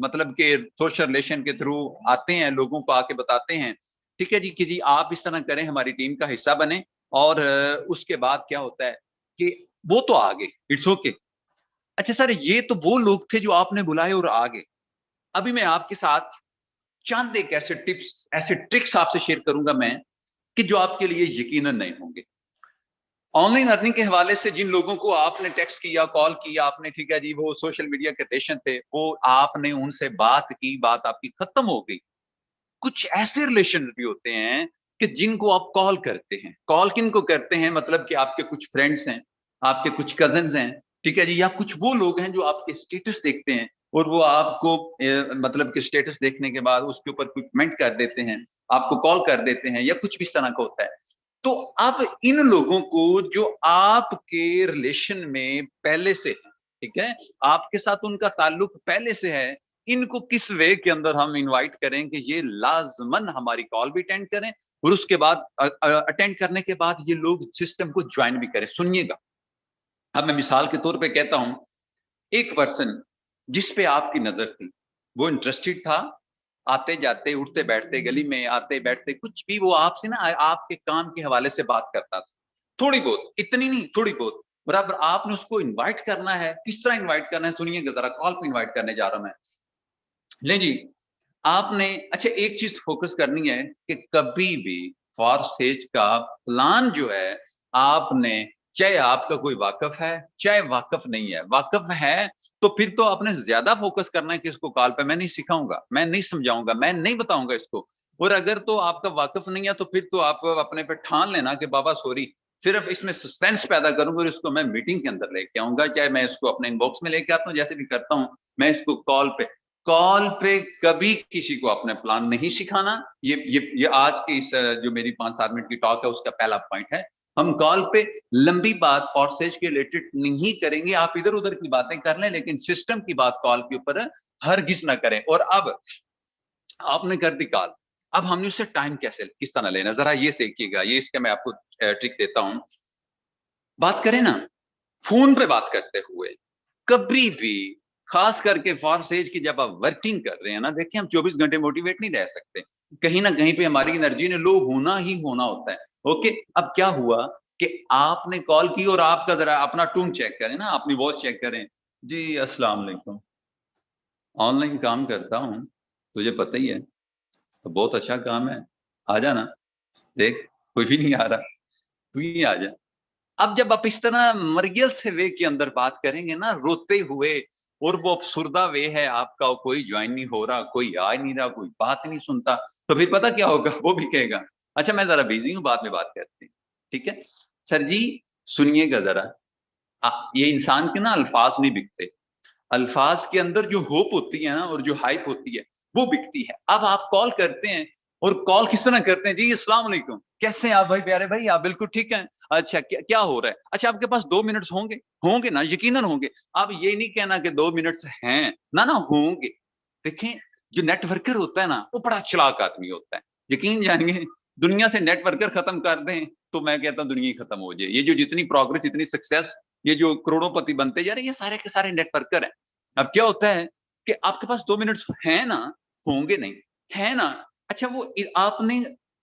मतलब के सोशल रिलेशन के थ्रू आते हैं, लोगों को आके बताते हैं, ठीक है जी, कि जी आप इस तरह करें, हमारी टीम का हिस्सा बने, और उसके बाद क्या होता है कि वो तो आगे, इट्स ओके। अच्छा सर, ये तो वो लोग थे जो आपने बुलाए और आ गए। अभी मैं आपके साथ चंद एक ऐसे टिप्स, ऐसे ट्रिक्स आपसे शेयर करूंगा मैं, कि जो आपके लिए यकीनन नहीं होंगे। ऑनलाइन अर्निंग के हवाले से जिन लोगों को आपने टेक्स्ट किया, कॉल किया आपने, ठीक है जी, वो सोशल मीडिया के रिलेशन थे, वो आपने उनसे बात की, बात आपकी खत्म हो गई। कुछ ऐसे रिलेशन भी होते हैं कि जिनको आप कॉल करते हैं। कॉल किनको करते हैं, मतलब कि आपके कुछ फ्रेंड्स हैं, आपके कुछ कजिन्स हैं, ठीक है जी, या कुछ वो लोग हैं जो आपके स्टेटस देखते हैं और वो आपको मतलब कि स्टेटस देखने के बाद उसके ऊपर कोई कमेंट कर देते हैं, आपको कॉल कर देते हैं, या कुछ भी इस तरह का होता है। तो अब इन लोगों को जो आपके रिलेशन में पहले से है, ठीक है, आपके साथ उनका ताल्लुक पहले से है, इनको किस वे के अंदर हम इनवाइट करें कि ये लाजमन हमारी कॉल भी अटेंड करें, और उसके बाद अटेंड करने के बाद ये लोग सिस्टम को ज्वाइन भी करें। सुनिएगा, अब मैं मिसाल के तौर पे कहता हूं, एक पर्सन जिस पे आपकी नजर थी, वो इंटरेस्टेड था, आते जाते उठते बैठते गली में आते बैठते कुछ भी वो आपसे ना आपके काम के हवाले से बात करता था, थोड़ी बहुत, इतनी नहीं, थोड़ी बहुत। बराबर आपने उसको इनवाइट करना है, किस तरह इनवाइट करना है सुनिएगा जरा, कॉल पे इनवाइट करने जा रहा हूं मैं। ले जी, आपने अच्छा एक चीज फोकस करनी है कि कभी भी फॉरसेज का प्लान जो है, आपने, चाहे आपका कोई वाकफ है चाहे वाकफ नहीं है, वाकफ है तो फिर तो आपने ज्यादा फोकस करना है कि इसको कॉल पे मैं नहीं सिखाऊंगा, मैं नहीं समझाऊंगा, मैं नहीं बताऊंगा इसको। और अगर तो आपका वाकफ नहीं है तो फिर तो आप अपने पे ठान लेना कि बाबा सॉरी, सिर्फ इसमें सस्पेंस पैदा करूंगा और इसको मैं मीटिंग के अंदर लेके आऊंगा, चाहे मैं इसको अपने इनबॉक्स में लेके आता हूँ, जैसे भी करता हूँ, मैं इसको कॉल पे कभी किसी को अपने प्लान नहीं सिखाना। ये आज की इस जो मेरी 5-7 मिनट की टॉक है उसका पहला पॉइंट है। हम कॉल पे लंबी बात फॉरसेज के रिलेटेड नहीं करेंगे, आप इधर उधर की बातें कर लें, लेकिन सिस्टम की बात कॉल के ऊपर हरगिज ना करें। और अब आपने कर दी कॉल, अब हमने उससे टाइम कैसे किस तरह लेना, जरा ये सीखिएगा, ये इसका मैं आपको ट्रिक देता हूं। बात करें ना फोन पे बात करते हुए, कभी भी खास करके फॉर सेज की जब आप वर्किंग कर रहे हैं ना, देखिए हम 24 घंटे मोटिवेट नहीं रह सकते, कहीं ना कहीं पे हमारी एनर्जी ने लो होना ही होना होता है। ओके, अब क्या हुआ कि आपने कॉल की और आपका जरा अपना टून चेक करें ना, अपनी वॉइस चेक करें। जी अस्सलाम वालेकुम, ऑनलाइन काम करता हूँ, तुझे पता ही है, तो बहुत अच्छा काम है, आ जाना, देख कोई भी नहीं आ रहा, तू ही आ जा। अब जब आप इस तरह मर्गियल से वे के अंदर बात करेंगे ना, रोते हुए, और वो अफसुर्दा वे है आपका, कोई ज्वाइन नहीं हो रहा, कोई आ नहीं रहा, कोई बात नहीं सुनता, तो फिर पता क्या होगा, वो भी कहेगा अच्छा मैं जरा बिजी हूँ, बाद में बात करते हैं। ठीक है सर जी, सुनिएगा जरा, ये इंसान के ना अल्फाज नहीं बिकते, अल्फाज के अंदर जो होप होती है ना और जो हाइप होती है वो बिकती है। अब आप कॉल करते हैं, और कॉल किस तरह करते हैं, जी अस्सलाम वालेकुम, कैसे हैं आप भाई, प्यारे भाई, आप बिल्कुल ठीक हैं, अच्छा क्या हो रहा है, अच्छा आपके पास 2 मिनट्स होंगे, होंगे ना, यकीनन होंगे। आप ये नहीं कहना कि 2 मिनट्स हैं ना, ना होंगे। देखें, जो नेटवर्कर होता है ना, वो बड़ा चालाक आदमी होता है, यकीन जानिए, दुनिया से नेटवर्कर खत्म कर दें तो मैं कहता हूँ दुनिया ही खत्म हो जाए। ये जो जितनी प्रोग्रेस, इतनी सक्सेस, ये जो करोड़ोंपति बनते जा रहे हैं, ये सारे के सारे नेटवर्कर हैं। अब क्या होता है कि आपके पास 2 मिनट्स है ना, होंगे नहीं, है ना, अच्छा वो आपने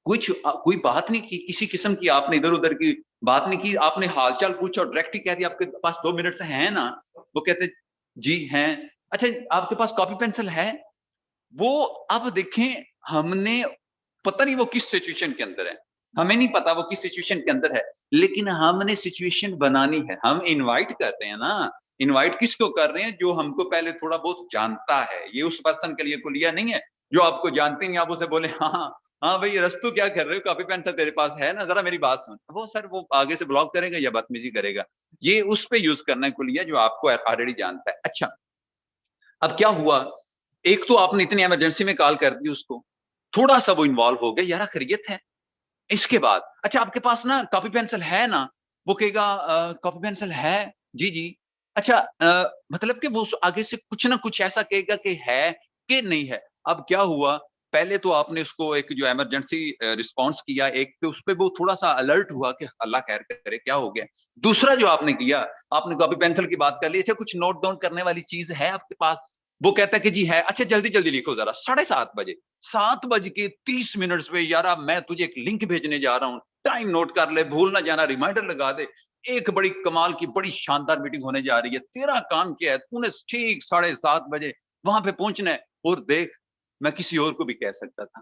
कुछ कोई बात नहीं की, किसी किस्म की आपने इधर उधर की बात नहीं की, आपने हालचाल पूछा और डायरेक्ट ही कह दिया आपके पास 2 मिनट्स है ना, वो कहते जी हैं, अच्छा आपके पास कॉपी पेंसिल है, वो अब देखें, हमने पता नहीं वो किस सिचुएशन के अंदर है, हमें नहीं पता वो किस सिचुएशन के अंदर है, लेकिन हमने सिचुएशन बनानी है। हम इनवाइट कर रहे हैं ना, इनवाइट किसको कर रहे हैं, जो हमको पहले थोड़ा बहुत जानता है। ये उस पर्सन के लिए कुलिया नहीं है जो आपको जानते नहीं, आप उसे बोले हाँ हाँ भाई रस्तु क्या कर रहे हो, कॉपी पेन तो तेरे पास है ना, जरा मेरी बात सुन, वो सर वो आगे से ब्लॉक करेगा या बदतमीजी करेगा। ये उस पे यूज करना है कुलिया जो आपको ऑलरेडी जानता है। अच्छा, अब क्या हुआ, एक तो आपने इतनी इमरजेंसी में कॉल कर दी उसको, थोड़ा सा वो इन्वॉल्व हो गया, यार खैरियत है। इसके बाद अच्छा आपके पास ना कॉपी पेंसिल है ना, वो कहेगा कॉपी पेंसिल है, जी जी, अच्छा मतलब कि वो आगे से कुछ ना कुछ ऐसा कहेगा कि है कि नहीं है। अब क्या हुआ, पहले तो आपने उसको एक जो इमरजेंसी रिस्पॉन्स किया, एक पे उस पे वो थोड़ा सा अलर्ट हुआ कि अल्लाह खैर करे क्या हो गया। दूसरा जो आपने किया, आपने कॉपी पेंसिल की बात कर ली, अच्छा कुछ नोट डाउन करने वाली चीज है आपके पास, वो कहता है कि जी है, अच्छा जल्दी जल्दी लिखो जरा, 7:30 बजे, 7:30 पे यार मैं तुझे एक लिंक भेजने जा रहा हूँ, टाइम नोट कर ले, भूल ना जाना, रिमाइंडर लगा दे, एक बड़ी कमाल की बड़ी शानदार मीटिंग होने जा रही है, तेरा काम क्या है, तूने ठीक 7:30 बजे वहां पे पहुंचना है। और देख, मैं किसी और को भी कह सकता था,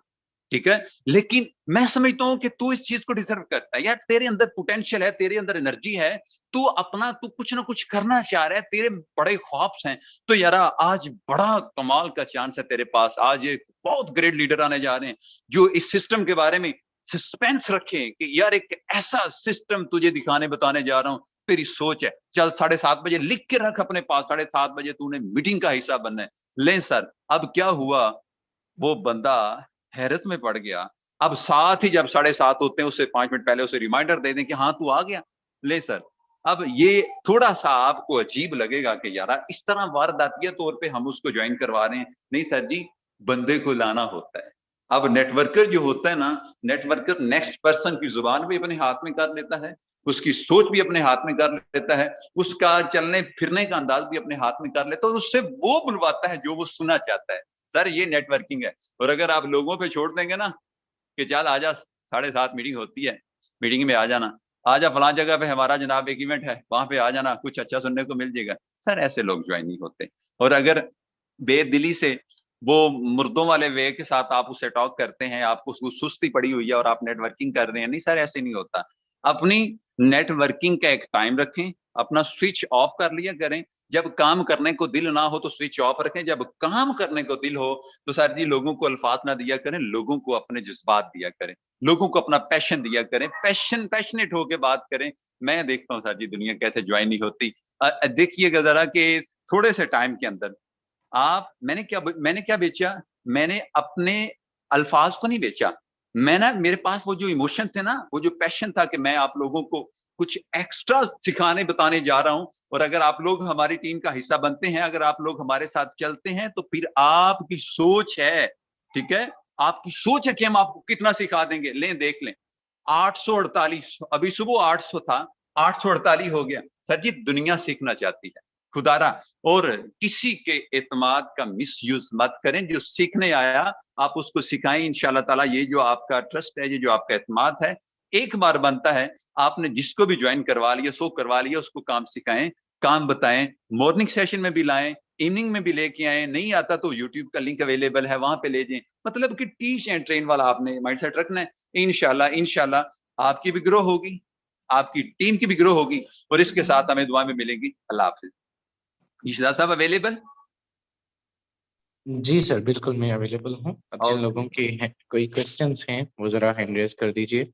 ठीक है, लेकिन मैं समझता हूँ कि तू इस चीज को डिजर्व करता है यार, तेरे अंदर पोटेंशियल है, तेरे अंदर एनर्जी है, तू अपना तू कुछ ना कुछ करना चाह रहा है, तेरे बड़े ख्वाब्स हैं, तो यार आज बड़ा कमाल का चांस है तेरे पास, आज एक बहुत ग्रेट लीडर आने जा रहे हैं जो इस सिस्टम के बारे में सस्पेंस रखें कि यार एक ऐसा सिस्टम तुझे दिखाने बताने जा रहा हूं, तेरी सोच है, चल 7:30 बजे लिख के रख अपने पास, 7:30 बजे तूने मीटिंग का हिस्सा बनना है। ले सर, अब क्या हुआ, वो बंदा हैरत में पड़ गया। अब साथ ही जब 7:30 होते हैं, उससे 5 मिनट पहले उसे रिमाइंडर दे दें कि हाँ तू आ गया, ले सर। अब ये थोड़ा सा आपको अजीब लगेगा कि यार इस तरह वारदातिया तौर पे हम उसको ज्वाइन करवा रहे हैं, नहीं सर जी, बंदे को लाना होता है। अब नेटवर्कर जो होता है ना, नेटवर्कर नेक्स्ट पर्सन की जुबान भी अपने हाथ में कर लेता है, उसकी सोच भी अपने हाथ में कर लेता है, उसका चलने फिरने का अंदाज भी अपने हाथ में कर लेता है, और उससे वो बुलवाता है जो वो सुनना चाहता है। सर ये नेटवर्किंग है। और अगर आप लोगों पे छोड़ देंगे ना कि चल आजा, 7:30 मीटिंग होती है, मीटिंग में आ जाना, आजा फलां जगह पे हमारा जनाब एक इवेंट है, वहां पे आ जाना, कुछ अच्छा सुनने को मिल जाएगा, सर ऐसे लोग ज्वाइन नहीं होते। और अगर बेदिली से वो मुर्दों वाले वे के साथ आप उससे टॉक करते हैं, आपको उसको सुस्ती पड़ी हुई है और आप नेटवर्किंग कर रहे हैं, नहीं सर ऐसे नहीं होता। अपनी नेटवर्किंग का एक टाइम रखें, अपना स्विच ऑफ कर लिया करें, जब काम करने को दिल ना हो तो स्विच ऑफ रखें, जब काम करने को दिल हो तो सर जी लोगों को अल्फाज ना दिया करें, लोगों को अपने जज्बात दिया करें, लोगों को अपना पैशन दिया करें, पैशनेट होके बात करें। मैं देखता हूँ सर जी दुनिया कैसे ज्वाइन नहीं होती। देखिएगा जरा कि थोड़े से टाइम के अंदर आप, मैंने क्या बेचा, मैंने अपने अल्फाज को नहीं बेचा, मैं ना, मेरे पास वो जो इमोशन थे ना, वो जो पैशन था कि मैं आप लोगों को कुछ एक्स्ट्रा सिखाने बताने जा रहा हूं, और अगर आप लोग हमारी टीम का हिस्सा बनते हैं, अगर आप लोग हमारे साथ चलते हैं, तो फिर आपकी सोच है, ठीक है, आपकी सोच है कि हम आपको कितना सिखा देंगे, लें देख लें 848, अभी सुबह 800 था, 848 हो गया। सर जी दुनिया सीखना चाहती है खुदारा, और किसी के एतमाद का मिसयूज मत करें। जो सीखने आया आप उसको सिखाएं, इंशाल्लाह ताला। ये जो आपका ट्रस्ट है, ये जो आपका एतमाद है, एक बार बनता है। आपने जिसको भी ज्वाइन करवा लिया, सो करवा लिया, उसको काम सिखाएं, काम बताएं, मॉर्निंग सेशन में भी लाएं, इवनिंग में भी लेके आए। नहीं आता तो यूट्यूब का लिंक अवेलेबल है, वहां पे ले जाएं। मतलब कि टीच एंड ट्रेन वाला आपने माइंडसेट रखना है। इंशाल्लाह आपकी भी ग्रो होगी, आपकी टीम की भी ग्रो होगी, और इसके साथ हमें दुआ में मिलेगी। अल्लाह हाफिज। ईशदा साहब अवेलेबल? जी सर, बिल्कुल मैं अवेलेबल हूँ। अब जिन लोगों के कोई क्वेश्चंस हैं वो जरा हैंड रेज कर दीजिए,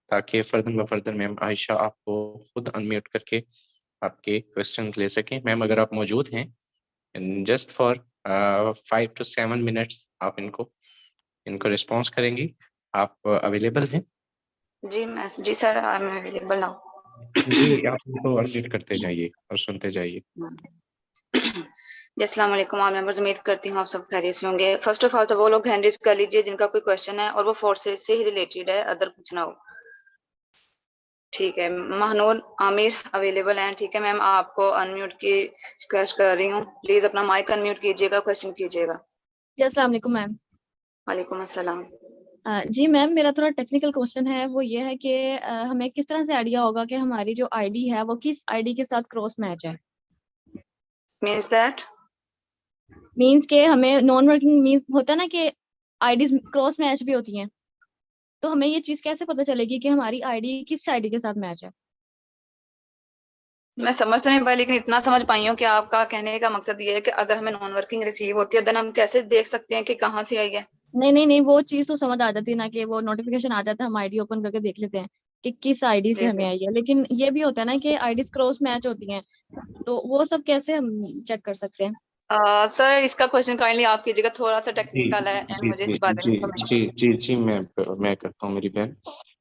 ताकि फर्दन ब फर्दन मैम आयशा आपको खुद अनम्यूट करके आपके क्वेश्चंस ले सकें। मैम अगर आप मौजूद हैं, जस्ट फॉर 5 to 7 मिनट्स आप इनको रिस्पॉन्स करेंगी। आप अवेलेबल हैं? जी sir, I am available now. जी, आप इनको अनम्यूट करते जाइए और सुनते जाइए। अस्सलाम वालेकुम ऑल मेंबर्स, उम्मीद करती हूँ आप सब खैरियत से होंगे। फर्स्ट ऑफ ऑल तो वो लोग हैंड रेज कर लीजिए जिनका कोई क्वेश्चन है और वो फोर्सेस से ही रिलेटेड है, अदर कुछ ना हो। ठीक है, महनूर आमिर अवेलेबल हैं? ठीक है मैम, आपको अनम्यूट की रिक्वेस्ट कर रही हूँ, प्लीज अपना माइक अनम्यूट कीजिएगा, क्वेश्चन कीजिएगा। जी अस्सलाम वालेकुम मैम। वालेकुम अस्सलाम। जी मैम, मेरा थोड़ा टेक्निकल क्वेश्चन है। वो ये है कि हमें किस तरह से आइडिया होगा कि हमारी जो आईडी है वो किस आईडी के साथ क्रॉस मैच है? Means that? मींस के हमें नॉन वर्किंग मींस होता है ना कि आईडीज क्रॉस मैच भी होती हैं, तो हमें ये चीज कैसे पता चलेगी कि हमारी आईडी किस आईडी के साथ मैच है? मैं समझ तो नहीं पाई, लेकिन इतना समझ पाई हूँ कि आपका कहने का मकसद ये है कि अगर हमें नॉन वर्किंग रिसीव होती है देन हम कैसे देख सकते हैं कि कहाँ से आई है। नहीं, वो चीज तो समझ आ जाती है ना, कि वो नोटिफिकेशन आ जाता है, हम आईडी ओपन करके देख लेते हैं कि किस आईडी से हमें आई है। लेकिन ये भी होता है ना कि आईडीज क्रॉस मैच होती हैं, तो वो सब कैसे हम चेक कर सकते हैं? सर इसका क्वेश्चन काइंडली आप कीजिएगा, थोड़ा सा जी टेक्निकल है एंड मुझे इस बारे में जी information- जी जी जी मैं करता हूँ मेरी बहन।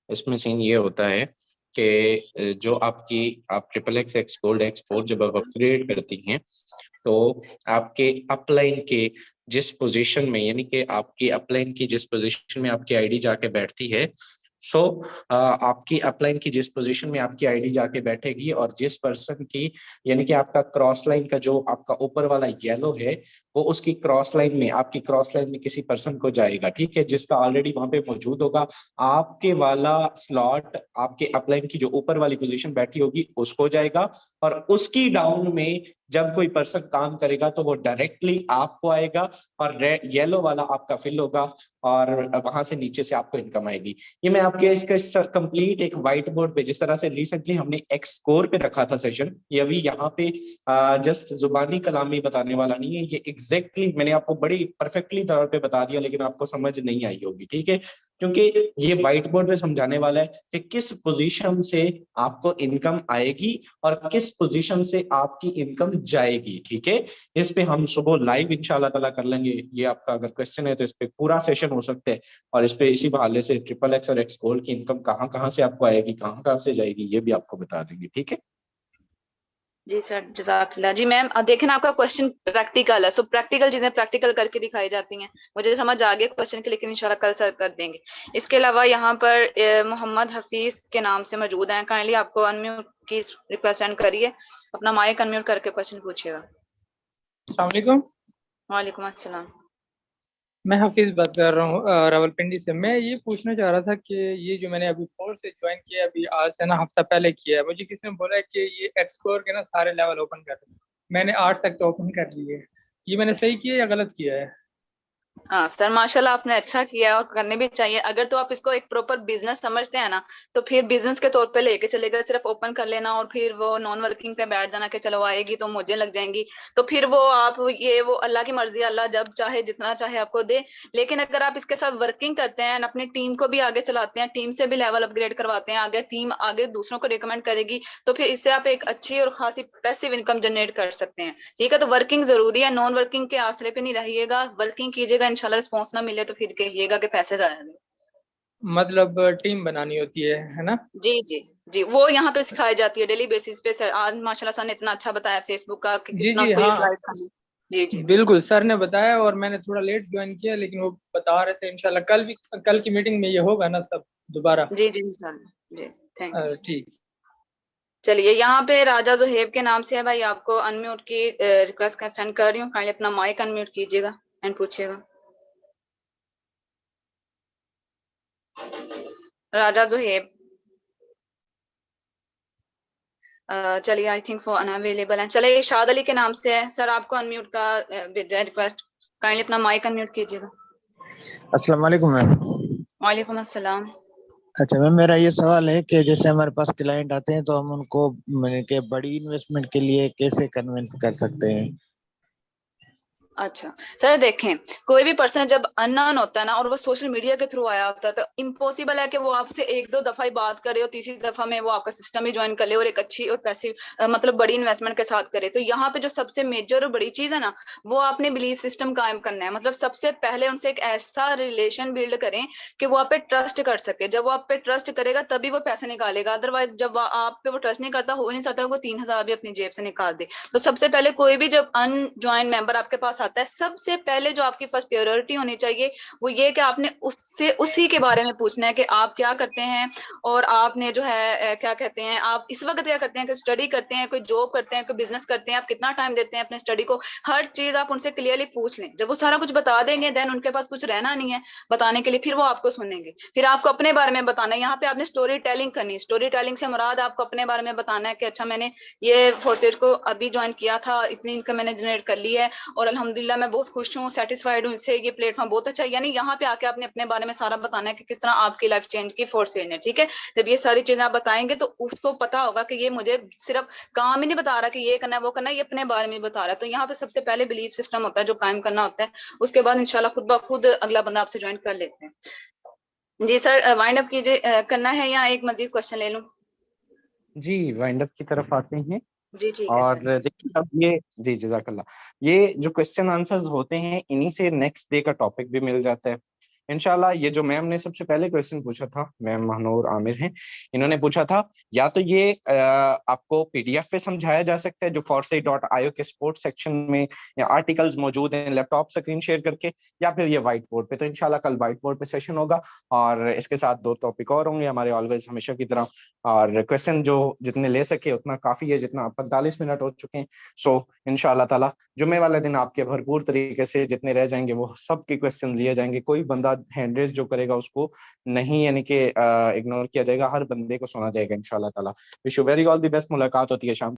इसमें सीन ये होता है कि जो आप XXX एक्स गोल्ड X4 जब आप अपग्रेड करती हैं, तो आपके अपलाइन के जिस पोजीशन में, यानी कि आपकी अपलाइन की जिस पोजीशन में आपकी आईडी जाके बैठती है, सो आपकी अपलाइन की जिस पोजीशन में आपकी आईडी जाके बैठेगी, और जिस पर्सन की, यानी कि आपका क्रॉस लाइन का जो आपका ऊपर वाला येलो है, वो उसकी क्रॉस लाइन में, आपकी क्रॉस लाइन में किसी पर्सन को जाएगा, ठीक है, जिसका ऑलरेडी वहां पे मौजूद होगा। आपके वाला स्लॉट आपके अपलाइन की जो ऊपर वाली पोजीशन बैठी होगी उसको जाएगा, और उसकी डाउन में जब कोई पर्सन काम करेगा तो वो डायरेक्टली आपको आएगा, और येलो वाला आपका फिल होगा, और वहां से नीचे से आपको इनकम आएगी। ये मैं आपके इसका कंप्लीट एक व्हाइट बोर्ड पे, जिस तरह से रिसेंटली हमने एक्स स्कोर पे रखा था सेशन, ये अभी यहाँ पे जस्ट जुबानी कलामी बताने वाला नहीं है, ये एग्जैक्टली मैंने आपको बड़ी परफेक्टली तौर पे बता दिया, लेकिन आपको समझ नहीं आई होगी, ठीक है, क्योंकि ये व्हाइट बोर्ड पे समझाने वाला है कि किस पोजीशन से आपको इनकम आएगी और किस पोजीशन से आपकी इनकम जाएगी, ठीक है। इस पे हम सुबह लाइव इंशाल्लाह ताला कर लेंगे। ये आपका अगर क्वेश्चन है तो इस पे पूरा सेशन हो सकता है, और इस पे इसी बहाने से XXX और एक्स गोल्ड की इनकम कहाँ कहाँ से आपको आएगी, कहाँ कहाँ से जाएगी, ये भी आपको बता देंगे, ठीक है। जी सर, जज़ाकल्लाह। जी मैम, देखें आपका क्वेश्चन प्रैक्टिकल है, सो प्रैक्टिकल चीजें प्रैक्टिकल करके दिखाई जाती हैं। मुझे समझ आ गया क्वेश्चन के, लेकिन इंशाल्लाह कल सर कर देंगे। इसके अलावा यहाँ पर मोहम्मद हफीज के नाम से मौजूद हैं, काइंडली आपको अनम्यूट की रिक्वेस्ट सेंड करिए, अपना माइक अनम्यूट करके क्वेश्चन पूछिएगा। अस्सलाम वालेकुम। वालेकुम अस्सलाम। मैं हफीज बात कर रहा हूँ रावलपिंडी से। मैं ये पूछना चाह रहा था कि ये जो मैंने अभी 4 से ज्वाइन किया, अभी आज से ना हफ्ता पहले किया है, मुझे किसी ने बोला है कि ये एक्सकोर के ना सारे लेवल ओपन कर, मैंने 8 तक तो ओपन कर लिए। ये मैंने सही किया या गलत किया है? हाँ सर, माशाल्लाह आपने अच्छा किया और करने भी चाहिए। अगर तो आप इसको एक प्रॉपर बिजनेस समझते हैं ना, तो फिर बिजनेस के तौर पे लेके चलेगा, सिर्फ ओपन कर लेना और फिर वो नॉन वर्किंग पे बैठ जाना कि चलो आएगी तो मुझे लग जाएंगी, तो फिर वो आप वो अल्लाह की मर्जी, अल्लाह जब चाहे जितना चाहे आपको दे। लेकिन अगर आप इसके साथ वर्किंग करते हैं, अपनी टीम को भी आगे चलाते हैं, टीम से भी लेवल अपग्रेड करवाते हैं, आगे टीम आगे दूसरों को रिकमेंड करेगी, तो फिर इससे आप एक अच्छी और खासी पैसिव इनकम जनरेट कर सकते हैं। ठीक है, तो वर्किंग जरूरी है, नॉन वर्किंग के आसरे पे नहीं रहिएगा, वर्किंग कीजिएगा, इंशाल्लाह रिस्पॉन्स ना मिले तो फिर कहिएगा कि पैसे जाया गए। मतलब टीम बनानी होती है ना? जी जी जी, वो यहाँ पे सिखाई जाती है डेली बेसिस पे। आज माशाल्लाह सर ने इतना अच्छा बताया फेसबुक का कि जी कितना जी उसको हाँ, यूटिलाइज करना है। जी जी बिल्कुल, सर ने बताया और मैंने थोड़ा लेट ज्वाइन किया, लेकिन वो बता रहे थे इंशाल्लाह कल की मीटिंग में ये होगा ना सब दोबारा। जी जी इंशाल्लाह जी, थैंक यू। ठीक। चलिए, यहाँ पे राजा जोहेब के नाम से है भाई, आपको अनम्यूट की रिक्वेस्ट सेंड कर रही हूँ, काइंडली अपना माइक अनम्यूट कीजिएगा एंड पूछिएगा। राजा जोहेब, चलिए आई थिंक वो अनअवेलेबल है। चलिए शाद अली के नाम से है सर, आपको अनम्यूट का रिक्वेस्ट, काइंडली अपना माइक अनम्यूट कीजिएगा। अस्सलाम वालेकुम मैम। वालेकुम अस्सलाम। अच्छा मैम, मेरा ये सवाल है कि जैसे हमारे पास क्लाइंट आते हैं तो हम उनको के बड़ी इन्वेस्टमेंट के लिए कैसे कन्विंस कर सकते हैं? अच्छा सर, देखें कोई भी पर्सन जब अननोन होता है ना और वो सोशल मीडिया के थ्रू आया होता है तो इम्पॉसिबल है कि वो आपसे एक दो दफा ही बात करे और तीसरी दफा में वो आपका सिस्टम ही ज्वाइन कर ले और एक अच्छी और पैसिव मतलब बड़ी इन्वेस्टमेंट के साथ करे। तो यहाँ पे जो सबसे मेजर और बड़ी चीज है ना, वो आपने बिलीफ सिस्टम कायम करना है। मतलब सबसे पहले उनसे एक ऐसा रिलेशन बिल्ड करें कि वो आप पे ट्रस्ट कर सके। जब वो आप पे ट्रस्ट करेगा तभी वो पैसे निकालेगा, अदरवाइज जब आप पे वो ट्रस्ट नहीं करता, हो नहीं सकता वो 3,000 भी अपनी जेब से निकाल दे। तो सबसे पहले कोई भी जब अनज्वाइन मेंबर आपके पास आता है, सबसे पहले जो आपकी फर्स्ट प्रायोरिटी होनी चाहिए वो ये कि आपने उससे उसी के बारे में पूछना है कि आप क्या करते हैं और आपने जो है क्या कहते हैं, आप इस वक्त क्या करते हैं, कि स्टडी करते हैं, कोई जॉब करते हैं, कोई बिजनेस करते हैं, आप कितना टाइम देते हैं अपने स्टडी को। हर चीज आप उनसे क्लियरली पूछ लें। जब वो सारा कुछ बता देंगे देन उनके पास कुछ रहना नहीं है बताने के लिए, फिर वो आपको सुनेंगे। फिर आपको अपने बारे में बताना है। यहाँ पे आपने स्टोरी टेलिंग करनी। स्टोरी टेलिंग से मुराद आपको अपने बारे में बताना है कि अच्छा मैंने ये फोर्सेज को अभी ज्वाइन किया था, इतनी इनकम मैंने जनरेट कर ली है और अल्हम्दुलिल्लाह मैं बहुत खुश हूँ, सेटिस्फाइड हूँ इससे, ये प्लेटफॉर्म बहुत अच्छा है। यानी यहाँ पे आके आपने अपने बारे में सारा बताना है कि किस तरह आपकी लाइफ चेंज की फोर्सेज ने। ठीक है, जब ये सारी चीजें आप बताएंगे तो उसको पता होगा कि ये मुझे सिर्फ काम ही नहीं बता रहा कि ये करना है वो करना है, ये अपने बारे में बता रहा है। तो यहाँ पे सबसे पहले बिलीफ सिस्टम होता है जो कायम करना होता है। उसके बाद इंशाल्लाह खुद ब खुद अगला बंदा आपसे ज्वाइन कर लेते हैं। जी सर, वाइंड अप कीजिए, करना है या एक मजीद क्वेश्चन ले लूं? जी वाइंड अप की तरफ आते हैं। जी ठीक है और सर। देखिए अब ये जी जज़ाकल्लाह, ये जो क्वेश्चन आंसर्स होते हैं इन्हीं से नेक्स्ट डे का टॉपिक भी मिल जाता है इंशाल्लाह। ये जो मैम ने सबसे पहले क्वेश्चन पूछा था, मैम महानूर आमिर हैं, इन्होंने पूछा था या तो ये आपको पीडीएफ पे समझाया जा सकता है जो foresight.io के स्पोर्ट्स सेक्शन में या आर्टिकल्स मौजूद हैं लैपटॉप स्क्रीन शेयर करके, या फिर ये व्हाइट बोर्ड पे। तो इंशाल्लाह कल व्हाइट बोर्ड पे सेशन होगा और इसके साथ 2 टॉपिक और होंगे हमारे ऑलवेज हमेशा की तरह। और क्वेश्चन जो जितने ले सके उतना काफी है, जितना 45 मिनट हो चुके हैं। सो इंशाल्लाह ताला जुम्मे वाले दिन आपके भरपूर तरीके से जितने रह जाएंगे वो सबके क्वेश्चन लिए जाएंगे। कोई बंदा हैंड रेज जो करेगा उसको नहीं यानी कि इग्नोर किया जाएगा, हर बंदे को सुना जाएगा इंशाल्लाह ताला। Wish you very all the best. मुलाकात होती है शाम